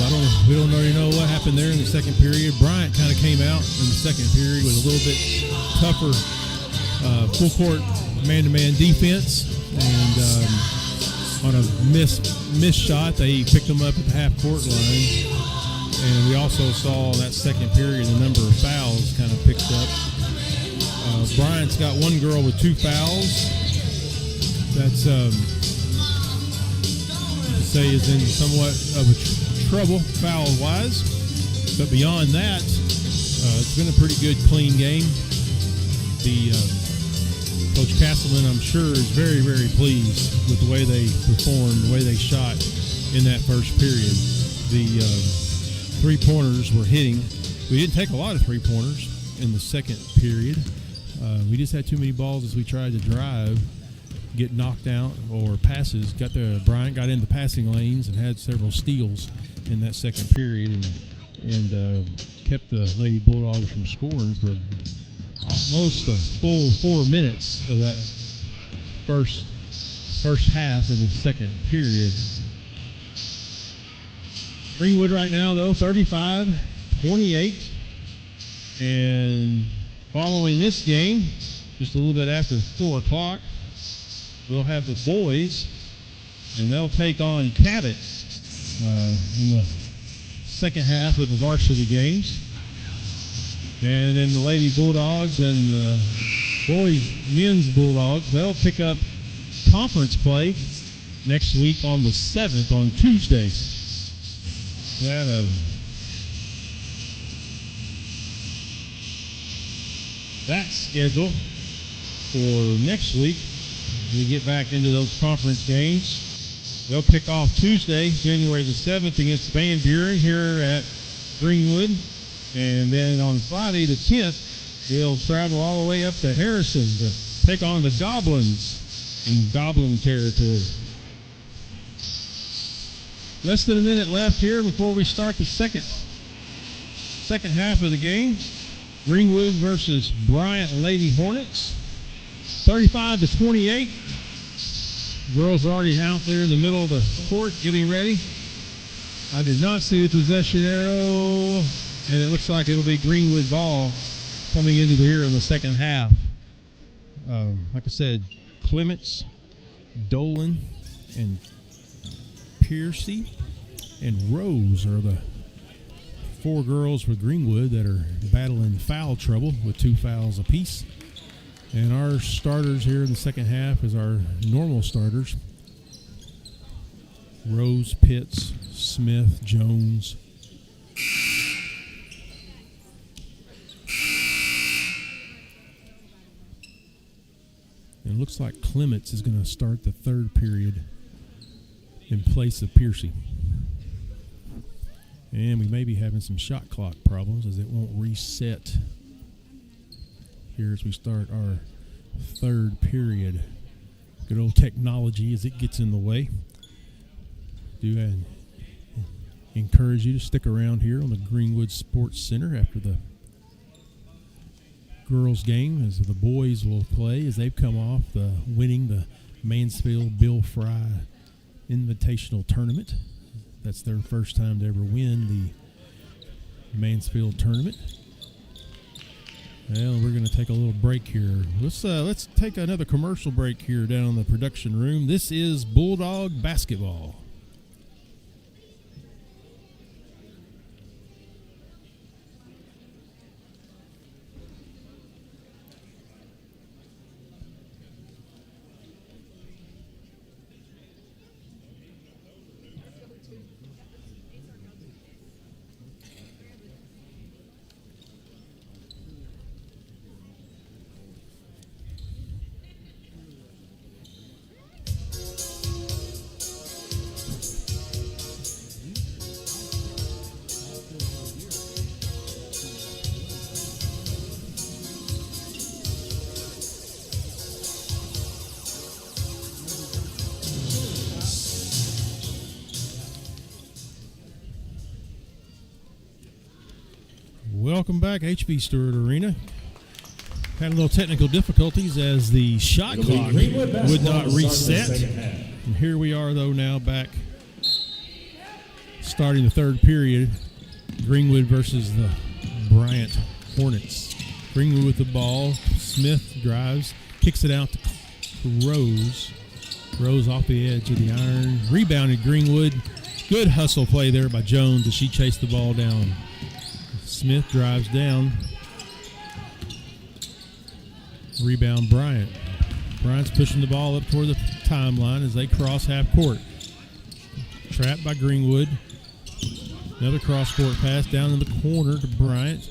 We don't really know what happened there in the second period. Bryant kind of came out in the second period with a little bit tougher full-court man-to-man defense, and on a missed shot, they picked them up at the half-court line. And we also saw in that second period the number of fouls kind of picked up. Bryant's got 1 girl with 2 fouls. That's say is in somewhat of a trouble foul-wise, but beyond that, it's been a pretty good, clean game. Coach Castleman, I'm sure, is very, very pleased with the way they performed, the way they shot in that first period. The three-pointers were hitting. We didn't take a lot of three-pointers in the second period. We just had too many balls as we tried to drive, get knocked out, or passes. Bryant got into passing lanes and had several steals in that second period, and kept the Lady Bulldogs from scoring for almost a full 4 minutes of that first half of the second period. Greenwood right now, though, 35-28. And following this game, just a little bit after 4 o'clock, we'll have the boys, and they'll take on Cabot in the second half of the varsity games. And then the Lady Bulldogs and the men's Bulldogs, they'll pick up conference play next week on the 7th, on Tuesday. That schedule for next week, we get back into those conference games. They'll kick off Tuesday, January the 7th, against Van Buren here at Greenwood. And then on Friday the 10th, they'll travel all the way up to Harrison to take on the Goblins in Goblin territory. Less than a minute left here before we start the second half of the game. Greenwood versus Bryant Lady Hornets. 35-28. Girls are already out there in the middle of the court getting ready. I did not see the possession arrow, and it looks like it'll be Greenwood ball coming into here in the second half. Like I said, Clements, Dolan, and Piercy and Rose are the 4 girls for Greenwood that are battling foul trouble with 2 fouls apiece. And our starters here in the second half is our normal starters: Rose, Pitts, Smith, Jones. And it looks like Clements is going to start the third period in place of Piercy. And we may be having some shot clock problems as it won't reset here as we start our third period. Good old technology as it gets in the way. Do encourage you to stick around here on the Greenwood Sports Center after the girls game, as the boys will play as they've come off winning the Mansfield Bill Fry Invitational Tournament. That's their first time to ever win the Mansfield tournament. Well, we're going to take a little break here. Let's take another commercial break here down in the production room. This is Bulldog basketball. Welcome back, HB Stewart Arena. Had a little technical difficulties as the shot clock would not reset. And here we are, though, now back starting the third period. Greenwood versus the Bryant Hornets. Greenwood with the ball. Smith drives, kicks it out to Rose. Rose off the edge of the iron. Rebounded Greenwood. Good hustle play there by Jones as she chased the ball down. Smith drives down. Rebound Bryant. Bryant's pushing the ball up toward the timeline as they cross half court. Trapped by Greenwood. Another cross-court pass down in the corner to Bryant.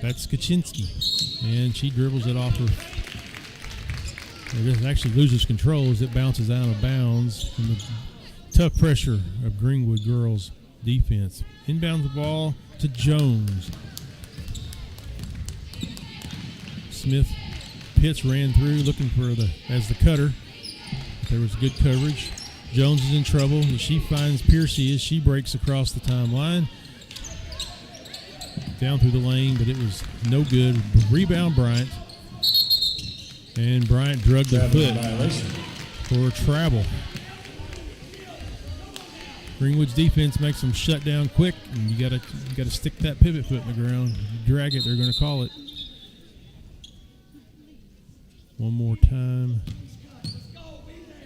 That's Kaczynski. And she dribbles it off her. It actually loses control as it bounces out of bounds from the tough pressure of Greenwood girls' defense. Inbounds the ball to Jones. Smith Pitts ran through looking for the cutter. There was good coverage. Jones is in trouble. She finds Piercy as she breaks across the timeline. Down through the lane, but it was no good. Rebound Bryant. And Bryant drugged the foot for a travel. Greenwood's defense makes them shut down quick, and you gotta stick that pivot foot in the ground. You drag it, they're going to call it. One more time.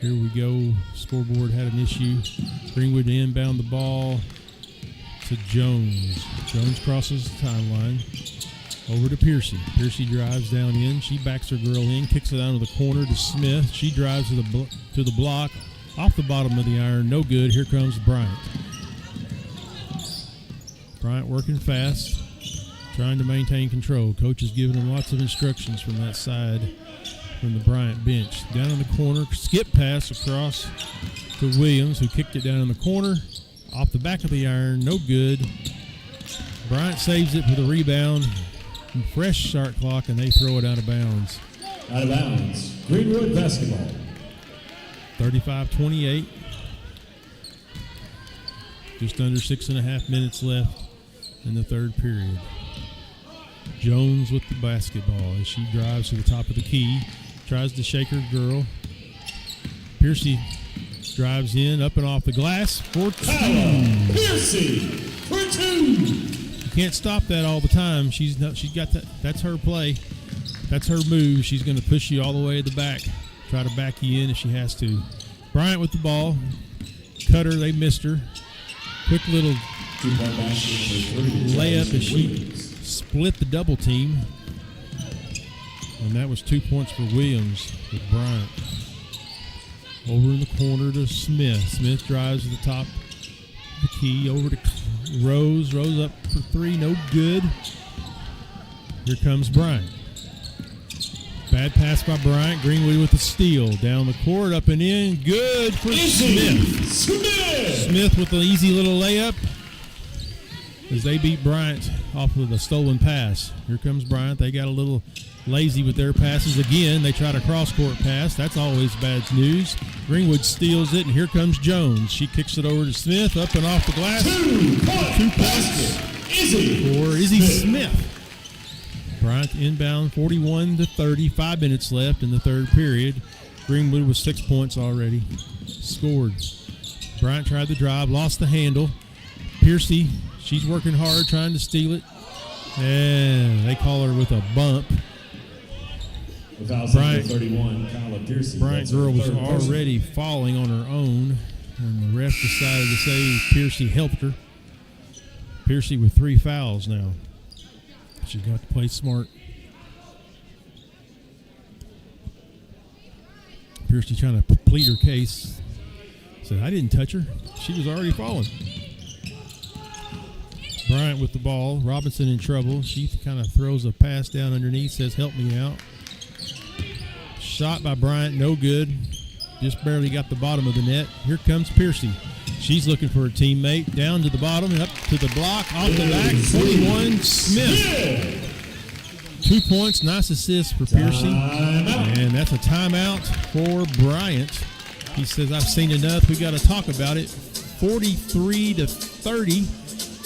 Here we go. Scoreboard had an issue. Greenwood to inbound the ball to Jones. Jones crosses the timeline. Over to Piercy. Piercy drives down in. She backs her girl in, kicks it out of the corner to Smith. She drives to the block. Off the bottom of the iron. No good. Here comes Bryant. Bryant working fast. Trying to maintain control. Coach is giving him lots of instructions from that side. From the Bryant bench. Down in the corner, skip pass across to Williams, who kicked it down in the corner. Off the back of the iron, no good. Bryant saves it for the rebound. Fresh shot clock, and they throw it out of bounds. Out of bounds. Greenwood basketball. 35-28. Just under 6.5 minutes left in the third period. Jones with the basketball as she drives to the top of the key. Tries to shake her girl. Piercy drives in, up and off the glass for two. Piercy for two. You can't stop that all the time. She's got that. That's her play. That's her move. She's going to push you all the way to the back. Try to back you in if she has to. Bryant with the ball. Cutter, they missed her. Quick little layup as she split the double team. And that was 2 points for Williams with Bryant. Over in the corner to Smith. Smith drives to the top of the key. Over to Rose. Rose up for three. No good. Here comes Bryant. Bad pass by Bryant. Greenwood with the steal. Down the court, up and in. Good for Smith. Smith with an easy little layup as they beat Bryant off of the stolen pass. Here comes Bryant. They got a little lazy with their passes again. They tried a cross-court pass. That's always bad news. Greenwood steals it, and here comes Jones. She kicks it over to Smith, up and off the glass. 2 points for Izzy Smith. Bryant inbound 41-30. 5 minutes left in the third period. Greenwood with 6 points already scored. Bryant tried the drive, lost the handle. Piercy, she's working hard trying to steal it. And they call her with a bump. Bryant, 31, Kyla Piercy. Bryant girl was already falling on her own, and the ref decided to say Piercy helped her. Piercy with 3 fouls now. She's got to play smart. Piercy trying to plead her case. Said, I didn't touch her. She was already falling. Bryant with the ball. Robinson in trouble. She kind of throws a pass down underneath, says, help me out. Shot by Bryant, no good. Just barely got the bottom of the net. Here comes Piercy. She's looking for a teammate. Down to the bottom and up to the block. Off the back, 41, Smith. 2 points, nice assist for Piercy. And that's a timeout for Bryant. He says, I've seen enough. We got to talk about it. 43-30.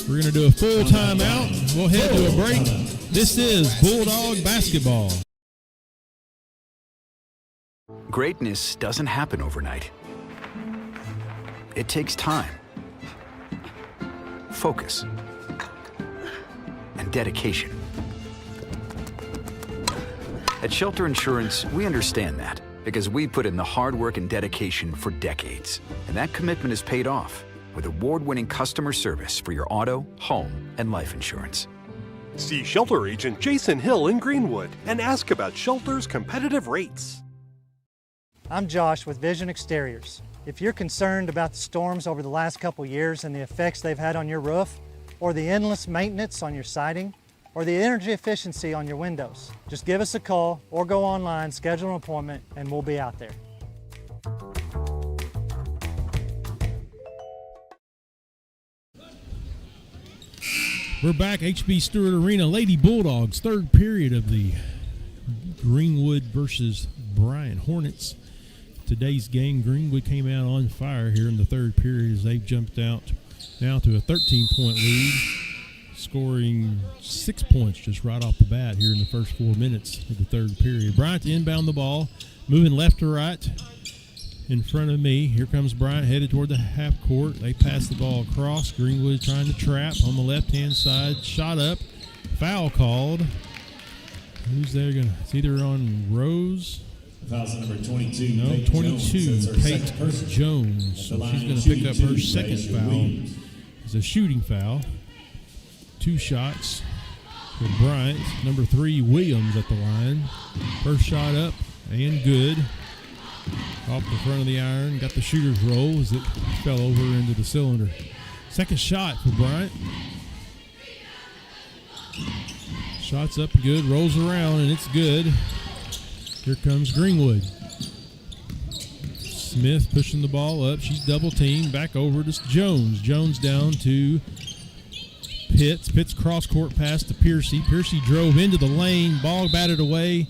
We're going to do a full timeout. We'll head to a break. This is Bulldog basketball. Greatness doesn't happen overnight. It takes time, focus, and dedication. At Shelter Insurance, we understand that because we put in the hard work and dedication for decades. And that commitment is paid off with award-winning customer service for your auto, home, and life insurance. See Shelter Agent Jason Hill in Greenwood and ask about Shelter's competitive rates. I'm Josh with Vision Exteriors. If you're concerned about the storms over the last couple years and the effects they've had on your roof, or the endless maintenance on your siding, or the energy efficiency on your windows, just give us a call or go online, schedule an appointment, and we'll be out there. We're back, HB Stewart Arena, Lady Bulldogs, third period of the Greenwood versus Bryant Hornets. Today's game, Greenwood came out on fire here in the third period as they've jumped out now to a 13-point lead, scoring 6 points just right off the bat here in the first 4 minutes of the third period. Bryant to inbound the ball, moving left to right in front of me. Here comes Bryant headed toward the half court. They pass the ball across. Greenwood trying to trap on the left-hand side. Shot up. Foul called. Who's there? It's either on Rose. Foul's number 22. No, Pate 22, Jones. Pate Jones. So she's going to pick up her second foul. It's a shooting foul. 2 shots for Bryant. Number 3, Williams at the line. First shot up and good. Off the front of the iron. Got the shooter's roll as it fell over into the cylinder. Second shot for Bryant. Shot's up good. Rolls around and it's good. Here comes Greenwood. Smith pushing the ball up. She's double teamed. Back over to Jones. Jones down to Pitts. Pitts cross court pass to Piercy. Piercy drove into the lane. Ball batted away.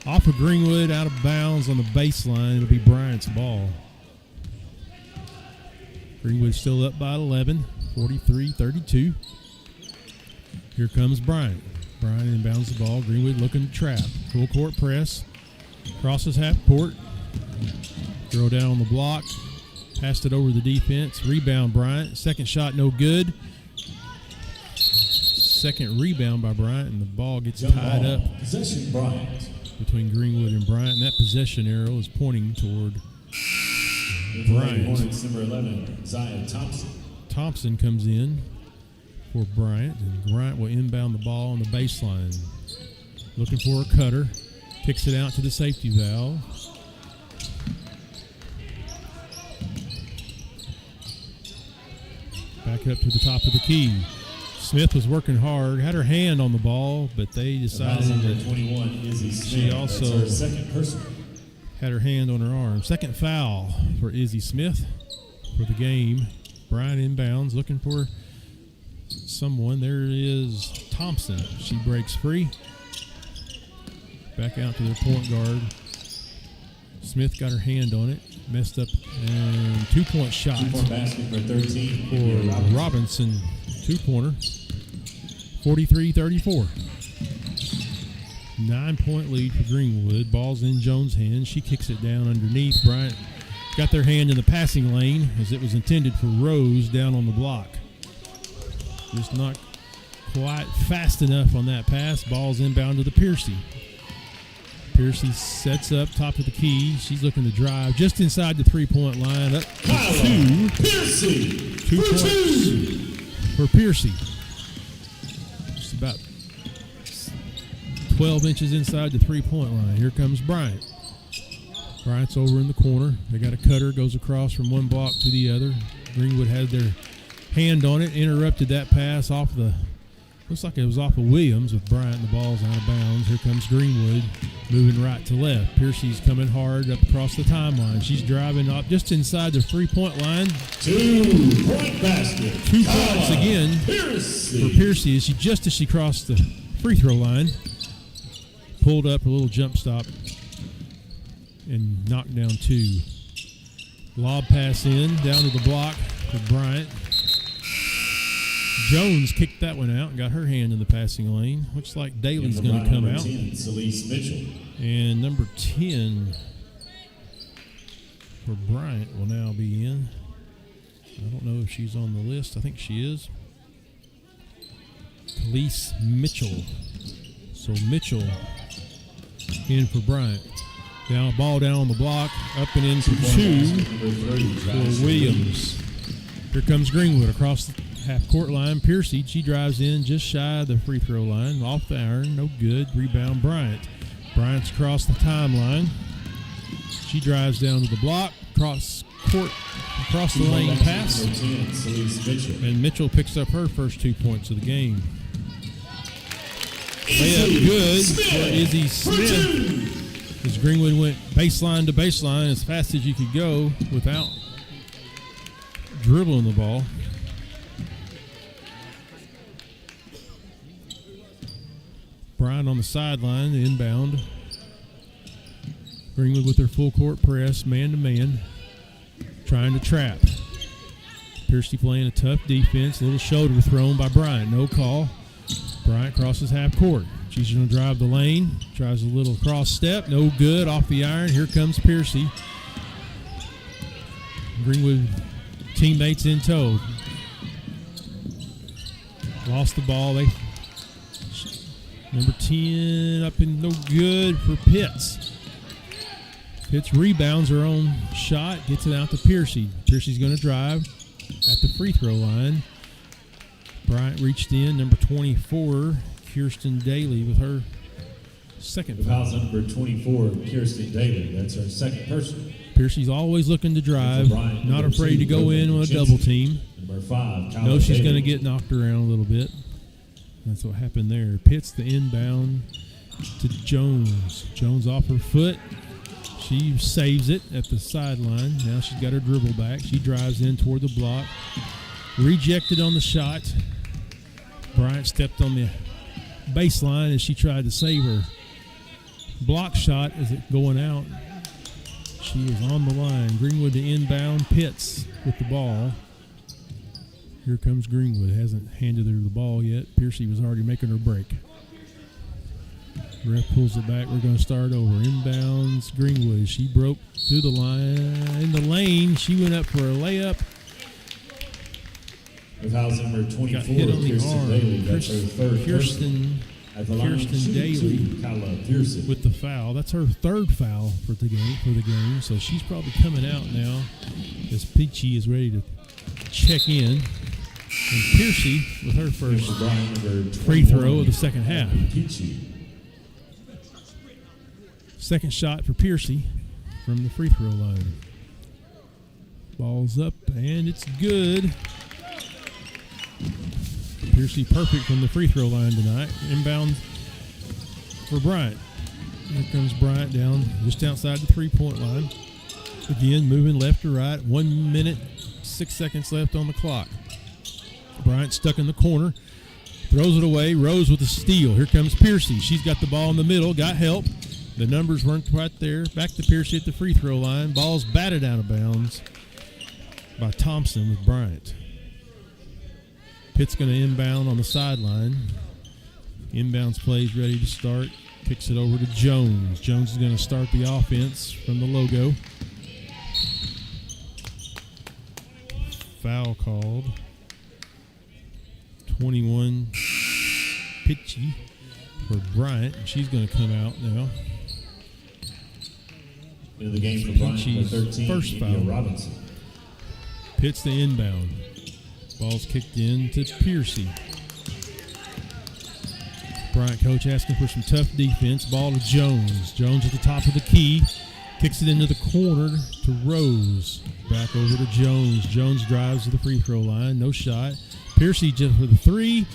Off of Greenwood, out of bounds on the baseline. It'll be Bryant's ball. Greenwood still up by 11, 43-32. Here comes Bryant. Bryant inbounds the ball. Greenwood looking to trap. Full court press. Crosses half court. Throw down on the block. Passed it over the defense. Rebound Bryant. Second shot no good. Second rebound by Bryant, and the ball gets tied up. Possession Bryant. Between Greenwood and Bryant. And that possession arrow is pointing toward Bryant. Hornets number 11, Zion Thompson. Thompson comes in for Bryant, and Bryant will inbound the ball on the baseline. Looking for a cutter. Kicks it out to the safety valve. Back up to the top of the key. Smith was working hard, had her hand on the ball, but they decided that 21, Izzy Smith. she also That's her second person. had her hand on her arm. Second foul for Izzy Smith for the game. Bryant inbounds, looking for someone. There is Thompson. She breaks free. Back out to their point guard. Smith got her hand on it. Messed up. And 2-point shot 2-point basket for 13 for Robinson. 2-pointer. 43-34. 9-point lead for Greenwood. Ball's in Jones' hand. She kicks it down underneath. Bryant got their hand in the passing lane as it was intended for Rose down on the block. Just not quite fast enough on that pass. Ball's inbound to the Piercy. Piercy sets up top of the key. She's looking to drive just inside the 3-point line. Up to 2. Piercy. 2 points for Piercy. Just about 12 inches inside the 3-point line. Here comes Bryant. Bryant's over in the corner. They got a cutter, goes across from one block to the other. Greenwood had their hand on it, interrupted that pass off the, looks like it was off of Williams with Bryant. The ball's out of bounds. Here comes Greenwood moving right to left. Piercy's coming hard up across the timeline. She's driving up just inside the 3-point line. 2-point basket. 2 points again for Piercy as she crossed the free throw line. Pulled up a little jump stop and knocked down 2. Lob pass in, down to the block for Bryant. Jones kicked that one out and got her hand in the passing lane. Looks like Daly's going to come number out. 10, Celeste Mitchell. And number 10 for Bryant will now be in. I don't know if she's on the list. I think she is. Celeste Mitchell. So Mitchell in for Bryant. Now ball down on the block, up and in for 2 for Williams. Here comes Greenwood across the half-court line. Piercy, she drives in just shy of the free throw line. Off the iron, no good. Rebound Bryant. Bryant's across the timeline. She drives down to the block, across court, across the lane pass. And Mitchell picks up her first 2 points of the game. Layup good for Izzy Smith. As Greenwood went baseline to baseline as fast as you could go without dribbling the ball. Bryant on the sideline, the inbound. Greenwood with their full court press, man to man, trying to trap. Piercy playing a tough defense, little shoulder thrown by Bryant, no call. Bryant crosses half court. She's going to drive the lane, tries a little cross step, no good, off the iron. Here comes Piercy. Greenwood teammates in tow. Lost the ball. Number 10 up and no good for Pitts. Pitts rebounds her own shot, gets it out to Piercy. Piercy's going to drive at the free throw line. Bryant reached in, number 24, Kirsten Daly with her second foul. Foul's number 24, Kirsten Daly. That's her second personal. Piercy's always looking to drive, not afraid to go in on a double team. Number 5, Knows she's going to get knocked around a little bit. That's what happened there. Pitts the inbound to Jones. Jones off her foot. She saves it at the sideline. Now she's got her dribble back. She drives in toward the block. Rejected on the shot. Bryant stepped on the baseline as she tried to save her block shot as it going out. She is on the line. Greenwood to inbound. Pitts with the ball. Here comes Greenwood. Hasn't handed her the ball yet. Piercy was already making her break. Ref pulls it back. We're going to start over. Inbounds Greenwood. She broke through the line. In the lane, she went up for a layup. The foul's number 24, Got hit on the Kirsten arm. Daly. That's her third Kirsten Daly Pearson. with the foul. That's her third foul for the game. So she's probably coming out now as Peachy is ready to check in. And Piercy with her first free throw of the second half. Second shot for Piercy from the free throw line. Ball's up and it's good. Piercy perfect from the free throw line tonight. Inbound for Bryant. Here comes Bryant down just outside the three-point line. Again, moving left to right. 1 minute, 6 seconds left on the clock. Bryant stuck in the corner. Throws it away. Rose with a steal. Here comes Piercy. She's got the ball in the middle. Got help. The numbers weren't quite there. Back to Piercy at the free throw line. Ball's batted out of bounds by Thompson with Bryant. Pitt's going to inbound on the sideline. Inbounds plays ready to start. Kicks it over to Jones. Jones is going to start the offense from the logo. Foul called. 21 Pitchy for Bryant. She's going to come out now. In the game for Bryant, Pitchy's 13, first foul. Robinson. Pitt's the inbound. Ball's kicked in to Piercy. Bryant coach asking for some tough defense. Ball to Jones. Jones at the top of the key. Kicks it into the corner to Rose. Back over to Jones. Jones drives to the free throw line. No shot. Piercy just for the three.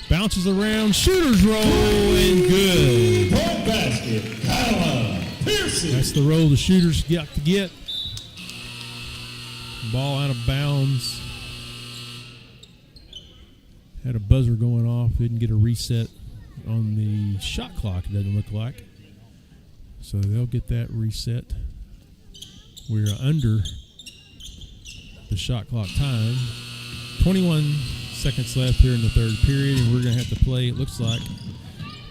Bounces around. Shooter's roll and good. Point basket. Kyla Piercy. That's the roll the shooters got to get. Ball out of bounds. Had a buzzer going off. Didn't get a reset on the shot clock, it doesn't look like. So they'll get that reset. We're under the shot clock time. 21 seconds left here in the third period, and we're going to have to play, it looks like.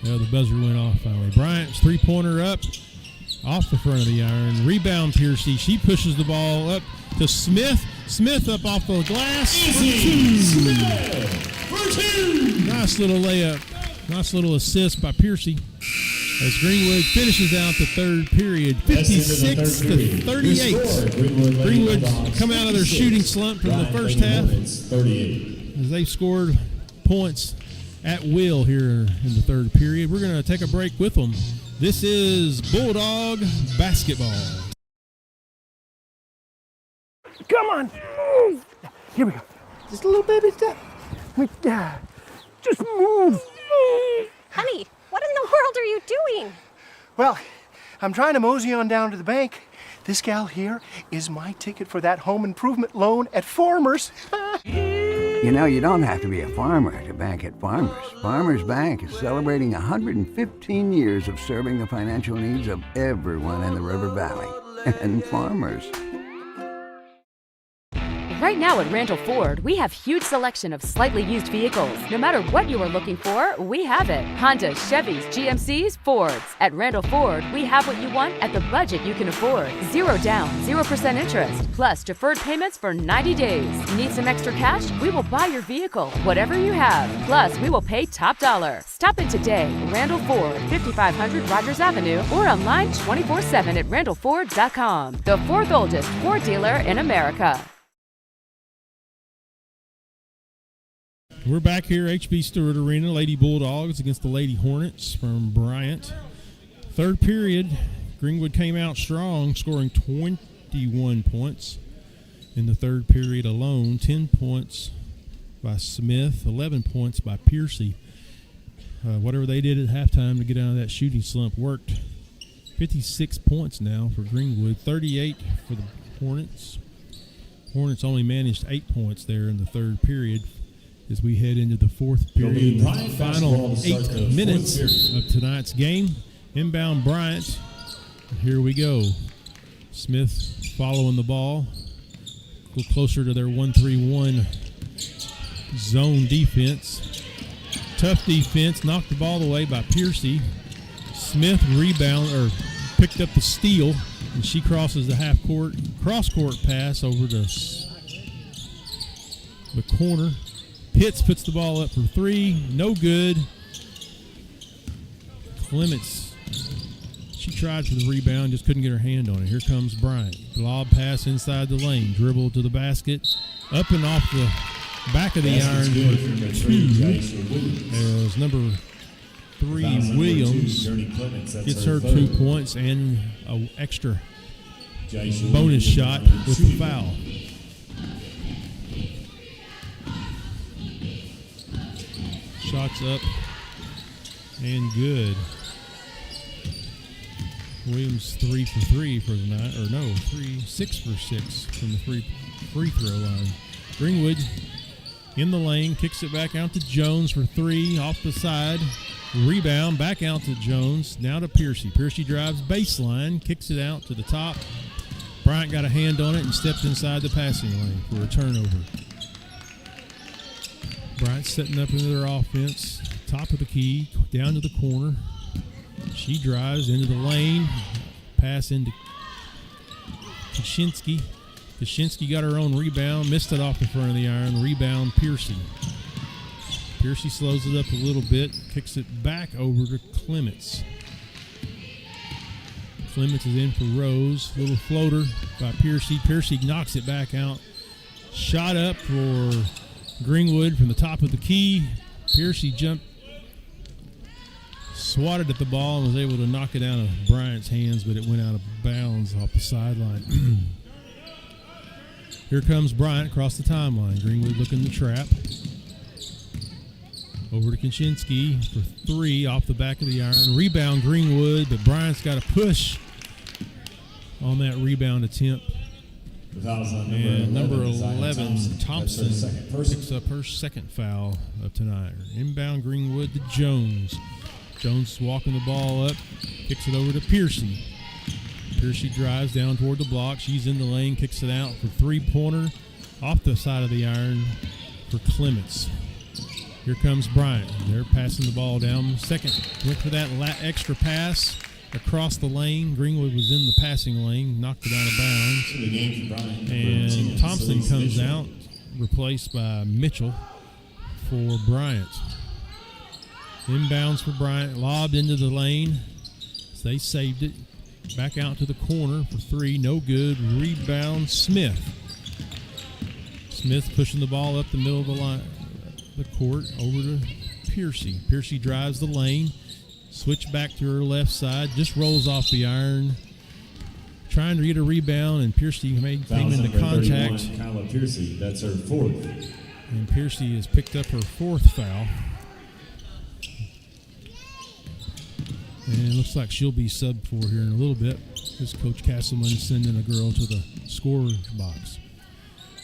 The buzzer went off finally. Bryant's three-pointer up off the front of the iron. Rebound Piercy. She pushes the ball up to Smith. Smith up off the glass. For two. Nice little layup. Nice little assist by Piercy as Greenwood finishes out the third period, 56 to 38. Greenwood come out of their shooting slump from the first half as they scored points at will here in the third period. We're going to take a break with them. This is Bulldog basketball. Come on, move. Here we go. Just a little baby step. Just move. Honey, what in the world are you doing? Well, I'm trying to mosey on down to the bank. This gal here is my ticket for that home improvement loan at Farmers. You know, you don't have to be a farmer to bank at Farmers. Farmers Bank is celebrating 115 years of serving the financial needs of everyone in the River Valley. And Farmers. Right now at Randall Ford, we have huge selection of slightly used vehicles. No matter what you are looking for, we have it. Hondas, Chevys, GMCs, Fords. At Randall Ford, we have what you want at the budget you can afford. 0 down, 0% interest, plus deferred payments for 90 days. Need some extra cash? We will buy your vehicle, whatever you have. Plus, we will pay top dollar. Stop in today. Randall Ford, 5500 Rogers Avenue, or online 24/7 at randallford.com. The fourth oldest Ford dealer in America. We're back here, HB Stewart Arena, Lady Bulldogs against the Lady Hornets from Bryant. Third period, Greenwood came out strong, scoring 21 points in the third period alone. 10 points by Smith, 11 points by Piercy. Whatever they did at halftime to get out of that shooting slump worked. 56 points now for Greenwood, 38 for the Hornets. Hornets only managed 8 points there in the third period. As we head into the fourth period, the final 8 minutes of tonight's game. Inbound Bryant. Here we go. Smith following the ball. A little closer to their 1-3-1 zone defense. Tough defense. Knocked the ball away by Piercy. Smith picked up the steal, and she crosses the half court. Cross court pass over to the corner. Pitts puts the ball up for three. No good. Clements, she tried for the rebound, just couldn't get her hand on it. Here comes Bryant. Lob pass inside the lane. Dribble to the basket. Up and off the back of the iron for two. As number 3, Williams, gets her 2 points and an extra bonus shot with the foul. Shots up and good. Williams 3 for 3 for the night, 6 for 6 from the free throw line. Greenwood in the lane, kicks it back out to Jones for 3 off the side. Rebound back out to Jones, now to Piercy. Piercy drives baseline, kicks it out to the top. Bryant got a hand on it and stepped inside the passing lane for a turnover. Bryant setting up into their offense. Top of the key, down to the corner. She drives into the lane. Pass into Kaczynski. Kaczynski got her own rebound. Missed it off the front of the iron. Rebound Piercy. Piercy slows it up a little bit. Kicks it back over to Clements. Clements is in for Rose. Little floater by Piercy. Piercy knocks it back out. Shot up for Greenwood from the top of the key. Piercy jumped, swatted at the ball, and was able to knock it out of Bryant's hands, but it went out of bounds off the sideline. Here comes Bryant across the timeline. Greenwood looking to trap. Over to Kaczynski for 3 off the back of the iron. Rebound Greenwood, but Bryant's got a push on that rebound attempt. And number 11, Thompson, picks up her second foul of tonight. Inbound Greenwood to Jones. Jones walking the ball up, kicks it over to Piercy. Piercy drives down toward the block. She's in the lane, kicks it out for 3-pointer off the side of the iron for Clements. Here comes Bryant. They're passing the ball down. Second, went for that extra pass across the lane. Greenwood was in the passing lane, knocked it out of bounds. The game for Bryant. And Thompson comes out, replaced by Mitchell for Bryant. Inbounds for Bryant, lobbed into the lane. They saved it. Back out to the corner for three, no good. Rebound, Smith. Smith pushing the ball up the middle of the court over to Piercy. Piercy drives the lane, switch back to her left side, just rolls off the iron. Trying to get a rebound, and Piercy came into contact. Kyla Piercy, that's her fourth. And Piercy has picked up her fourth foul. And it looks like she'll be subbed for here in a little bit because Coach Castleman is sending a girl to the scorer's box.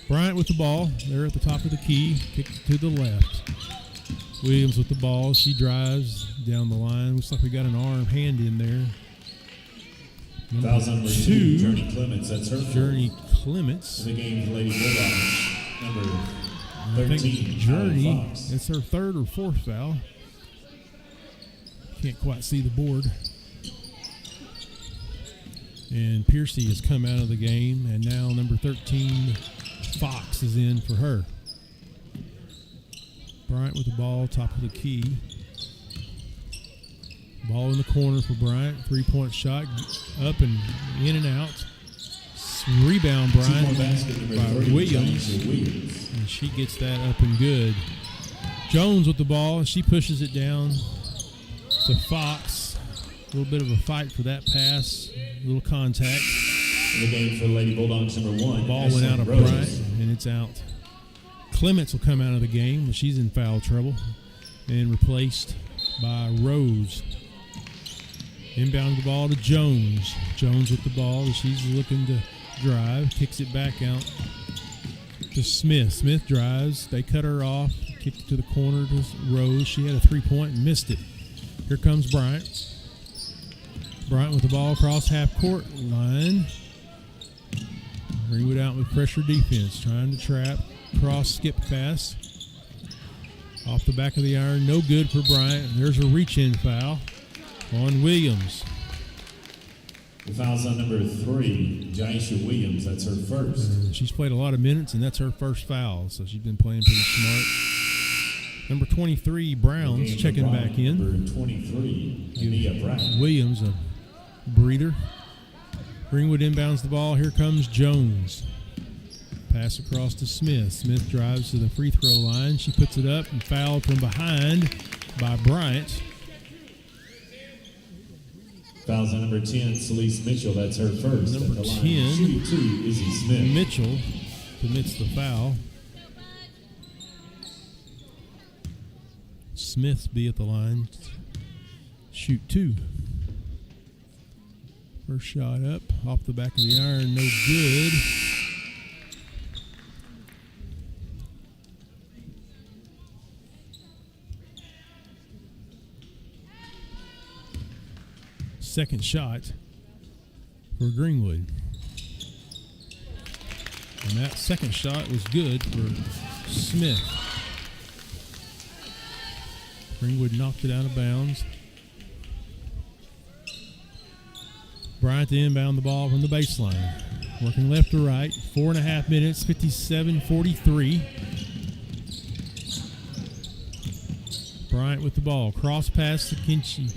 Bryant with the ball. They're at the top of the key. Kick to the left. Williams with the ball. She drives down the line. Looks like we got an arm hand in there. Fouls number 2, Journey Clements. That's her. Journey Clements. In the game for Lady Bulldogs, number 13. I think Journey, it's her third or fourth foul. Can't quite see the board. And Piercy has come out of the game, and now number 13, Fox, is in for her. Bryant with the ball, top of the key. Ball in the corner for Bryant. 3-point shot, up and in and out. Rebound, Bryant, by Williams. And she gets that up and good. Jones with the ball. She pushes it down to Fox. A little bit of a fight for that pass. A little contact. In the game for Lady Bulldogs, number 1. The ball went out of Bryant, and it's out. Clements will come out of the game, but she's in foul trouble. And replaced by Rose. Inbound the ball to Jones. Jones with the ball. She's looking to drive. Kicks it back out to Smith. Smith drives. They cut her off. Kicked it to the corner to Rose. She had a 3-point and missed it. Here comes Bryant. Bryant with the ball across half-court line. Greenwood out with pressure defense. Trying to trap. Cross, skip pass. Off the back of the iron. No good for Bryant. There's a reach-in foul on Williams. The foul's on number 3, Jaisha Williams. That's her first. She's played a lot of minutes, and that's her first foul, so she's been playing pretty smart. Number 23, Brown's checking back in. Number 23, Ania Brown. Williams, a breather. Greenwood inbounds the ball. Here comes Jones. Pass across to Smith. Smith drives to the free throw line. She puts it up and fouled from behind by Bryant. Fouls on number 10, Celeste Mitchell. That's her first. Number 10, shooting 2, Izzy Smith. Mitchell commits the foul. Smith be at the line. Shoot 2. First shot up, off the back of the iron, no good. Second shot for Greenwood. And that second shot was good for Smith. Greenwood knocked it out of bounds. Bryant to inbound the ball from the baseline. Working left to right. 4.5 minutes, 57-43. Bryant with the ball. Cross pass to Kenichi.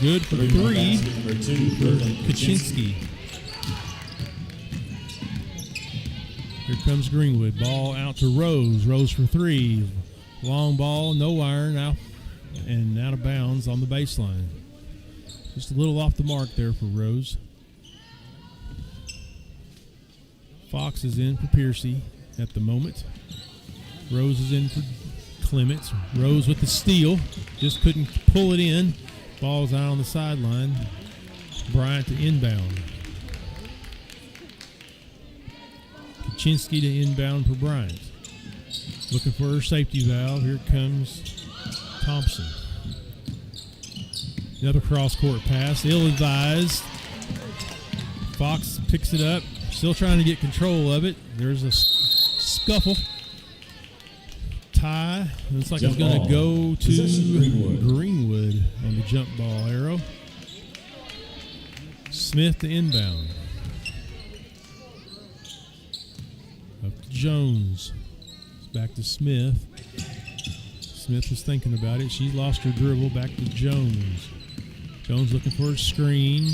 Good for 3 for Kaczynski. Here comes Greenwood. Ball out to Rose. Rose for 3. Long ball, no iron, out and out of bounds on the baseline. Just a little off the mark there for Rose. Fox is in for Piercy at the moment. Rose is in for Clements. Rose with the steal. Just couldn't pull it in. Ball's out on the sideline. Bryant to inbound. Kaczynski to inbound for Bryant. Looking for her safety valve. Here comes Thompson. Another cross-court pass. Ill-advised. Fox picks it up. Still trying to get control of it. There's a scuffle. tie. Looks like Jump it's going ball. to go to Possession, Greenwood on the jump ball arrow. Smith to inbound. Up to Jones. It's back to Smith. Smith was thinking about it. She lost her dribble. Back to Jones. Jones looking for a screen.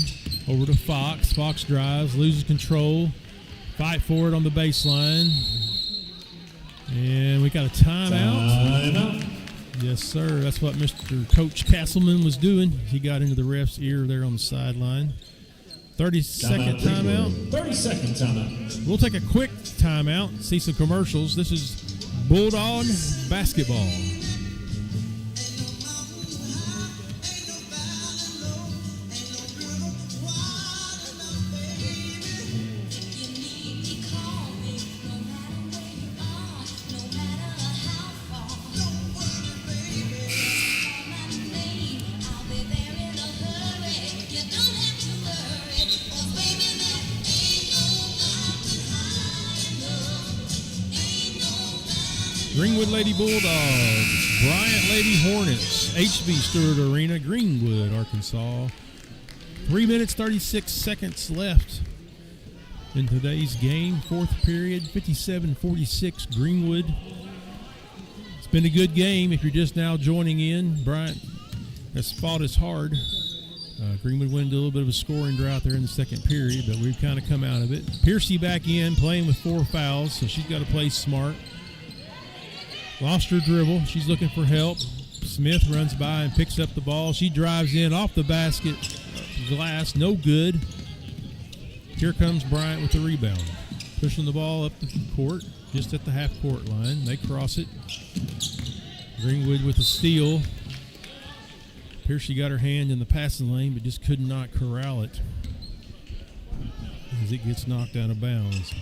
Over to Fox. Fox drives, loses control. Fight for it on the baseline. And we got a timeout. Timeout. Yes, sir. That's what Mr. Coach Castleman was doing. He got into the ref's ear there on the sideline. 30-second timeout. 30-second timeout. We'll take a quick timeout, see some commercials. This is Bulldog basketball. Greenwood Lady Bulldogs, Bryant Lady Hornets, HB Stewart Arena, Greenwood, Arkansas. 3 minutes, 36 seconds left in today's game. Fourth period, 57-46 Greenwood. It's been a good game. If you're just now joining in, Bryant has fought as hard. Greenwood went into a little bit of a scoring drought there in the second period, but we've kind of come out of it. Piercy back in, playing with 4 fouls, so she's got to play smart. Lost her dribble. She's looking for help. Smith runs by and picks up the ball. She drives in off the basket. Glass, no good. Here comes Bryant with the rebound. Pushing the ball up the court, just at the half-court line. They cross it. Greenwood with a steal. Piercy got her hand in the passing lane, but just could not corral it as it gets knocked out of bounds.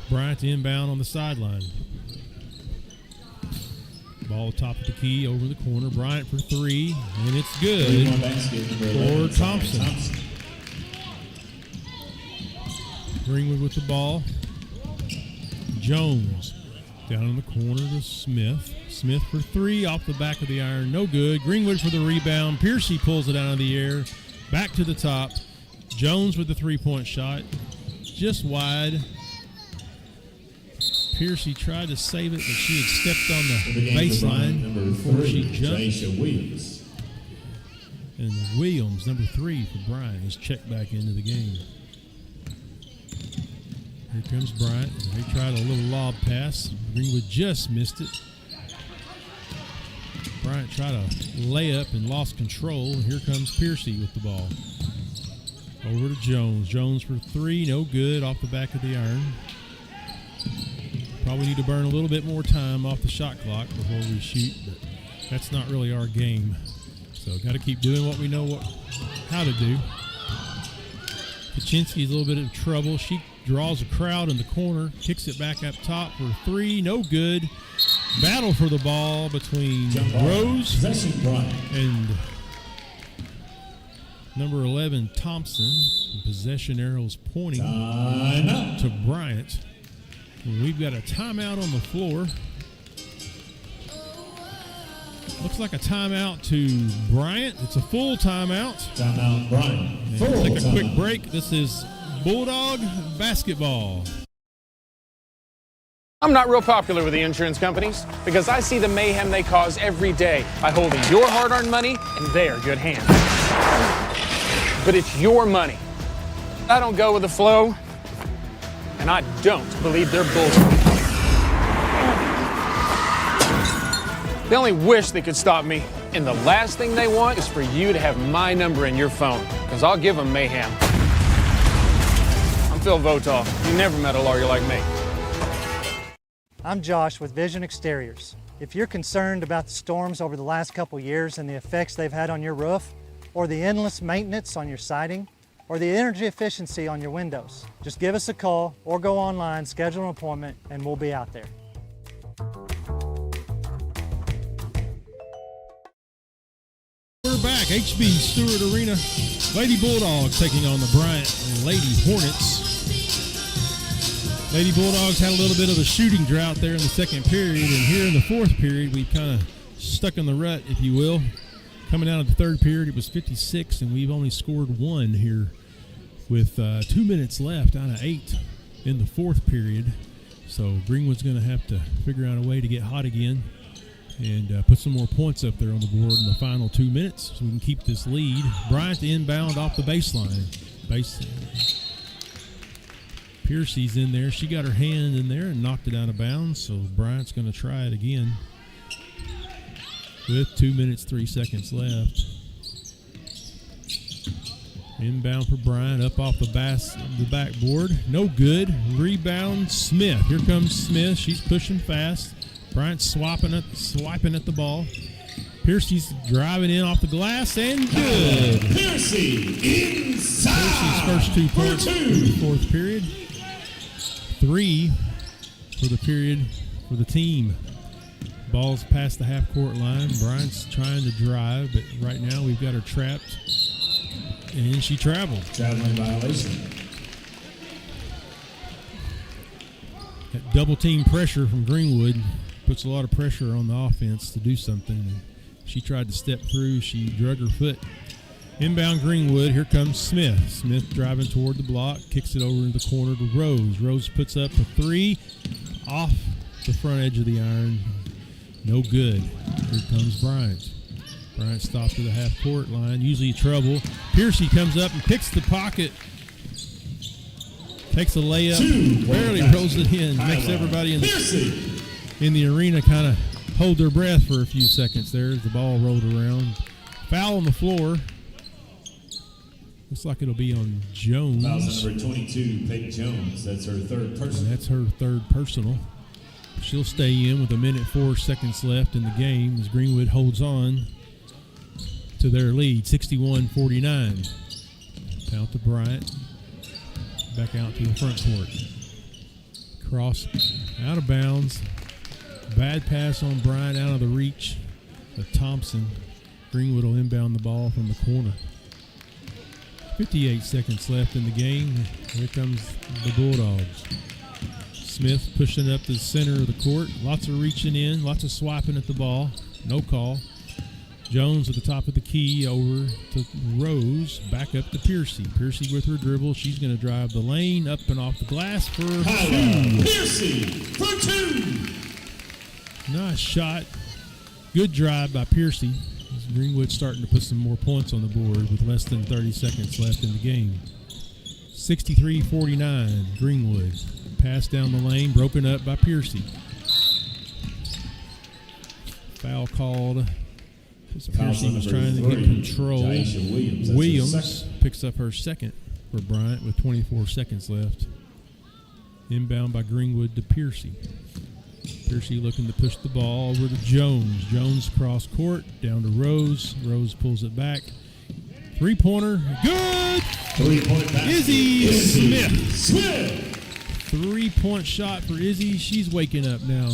Bryant inbound on the sideline. Ball top of the key over the corner. Bryant for 3, and it's good for Thompson. Greenwood with the ball. Jones down in the corner to Smith. Smith for 3 off the back of the iron. No good. Greenwood for the rebound. Piercy pulls it out of the air. Back to the top. Jones with the 3-point shot. Just wide. Piercy tried to save it, but she had stepped on the baseline before she jumped. Williams. And Williams, number 3 for Bryant, is checked back into the game. Here comes Bryant. They tried a little lob pass. Greenwood just missed it. Bryant tried a layup and lost control. Here comes Piercy with the ball. Over to Jones. Jones for 3, no good, off the back of the iron. Probably need to burn a little bit more time off the shot clock before we shoot, but that's not really our game. So got to keep doing what we know how to do. Kaczynski's a little bit of trouble. She draws a crowd in the corner, kicks it back up top for 3, no good. Battle for the ball between Rose and number 11, Thompson. Possession arrows pointing to Bryant. We've got a timeout on the floor. Looks like a timeout to Bryant. It's a full timeout. Timeout, Bryant. We'll take a quick break. This is Bulldog basketball. I'm not real popular with the insurance companies because I see the mayhem they cause every day by holding your hard-earned money in their good hands. But it's your money. I don't go with the flow, and I don't believe their bullshit. They only wish they could stop me, and the last thing they want is for you to have my number in your phone, because I'll give them mayhem. I'm Phil Votaw. You never met a lawyer like me. I'm Josh with Vision Exteriors. If you're concerned about the storms over the last couple years and the effects they've had on your roof, or the endless maintenance on your siding, or the energy efficiency on your windows, just give us a call or go online, schedule an appointment, and we'll be out there. We're back. HB Stewart Arena. Lady Bulldogs taking on the Bryant Lady Hornets. Lady Bulldogs had a little bit of a shooting drought there in the second period, and here in the fourth period, we've kind of stuck in the rut, if you will. Coming out of the third period, it was 56, and we've only scored one here with 2 minutes left out of 8 in the fourth period. So Greenwood's going to have to figure out a way to get hot again and put some more points up there on the board in the final 2 minutes so we can keep this lead. Bryant inbound off the baseline. Piercy's in there. She got her hand in there and knocked it out of bounds, so Bryant's going to try it again with 2 minutes, 3 seconds left. Inbound for Bryant, up off the backboard. No good. Rebound, Smith. Here comes Smith. She's pushing fast. Bryant swiping at the ball. Piercy's driving in off the glass and good. Piercy inside. Piercy's first 2 points in the fourth period. 3 for the period for the team. Ball's past the half-court line. Bryant's trying to drive, but right now we've got her trapped, and she traveled. Traveling violation. That double-team pressure from Greenwood puts a lot of pressure on the offense to do something. She tried to step through. She drug her foot. Inbound Greenwood. Here comes Smith. Smith driving toward the block. Kicks it over in the corner to Rose. Rose puts up a 3 off the front edge of the iron. No good. Here comes Bryant. Bryant stopped to the half-court line. Usually trouble. Piercy comes up and picks the pocket. Takes a layup. Barely rolls it in. Makes everybody in the arena kind of hold their breath for a few seconds there as the ball rolled around. Foul on the floor. Looks like it'll be on Jones. Foul number 22, Peyton Jones. That's her third personal. And that's her third personal. She'll stay in with 1 minute 4 seconds left in the game as Greenwood holds on to their lead, 61-49. Out to Bryant. Back out to the front court. Cross out of bounds. Bad pass on Bryant out of the reach of Thompson. Greenwood will inbound the ball from the corner. 58 seconds left in the game. Here comes the Bulldogs. Smith pushing up to the center of the court. Lots of reaching in, lots of swiping at the ball. No call. Jones at the top of the key over to Rose. Back up to Piercy. Piercy with her dribble. She's going to drive the lane up and off the glass for 2. Piercy for 2. Nice shot. Good drive by Piercy. Greenwood starting to put some more points on the board with less than 30 seconds left in the game. 63-49, Greenwood. Pass down the lane, broken up by Piercy. Foul called. Piercy was trying to get control. Williams picks up her second for Bryant with 24 seconds left. Inbound by Greenwood to Piercy. Piercy looking to push the ball over to Jones. Jones cross court, down to Rose. Rose pulls it back. 3-pointer, good! 3-point basket. Izzy Smith. 3-point shot for Izzy. She's waking up now.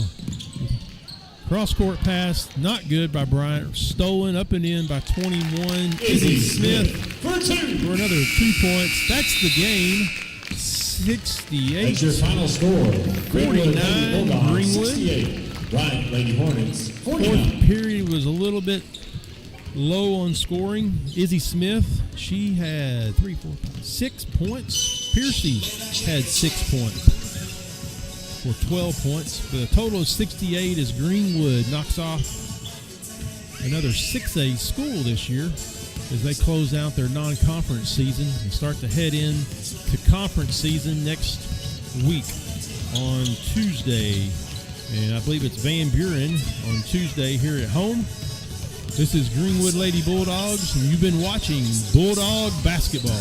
Cross court pass, not good by Bryant. Stolen up and in by 21. Izzy Smith for 2. For another 2 points. That's the game. 68. That's your final score. 49, Greenwood. 68. Bryant, Lady Hornets, 49. Fourth period was a little bit low on scoring. Izzy Smith, she had 6 points. Piercy had 6 points for 12 points. The total of 68 as Greenwood knocks off another 6A school this year as they close out their non-conference season and start to head in to conference season next week on Tuesday. And I believe it's Van Buren on Tuesday here at home. This is Greenwood Lady Bulldogs, and you've been watching Bulldog Basketball.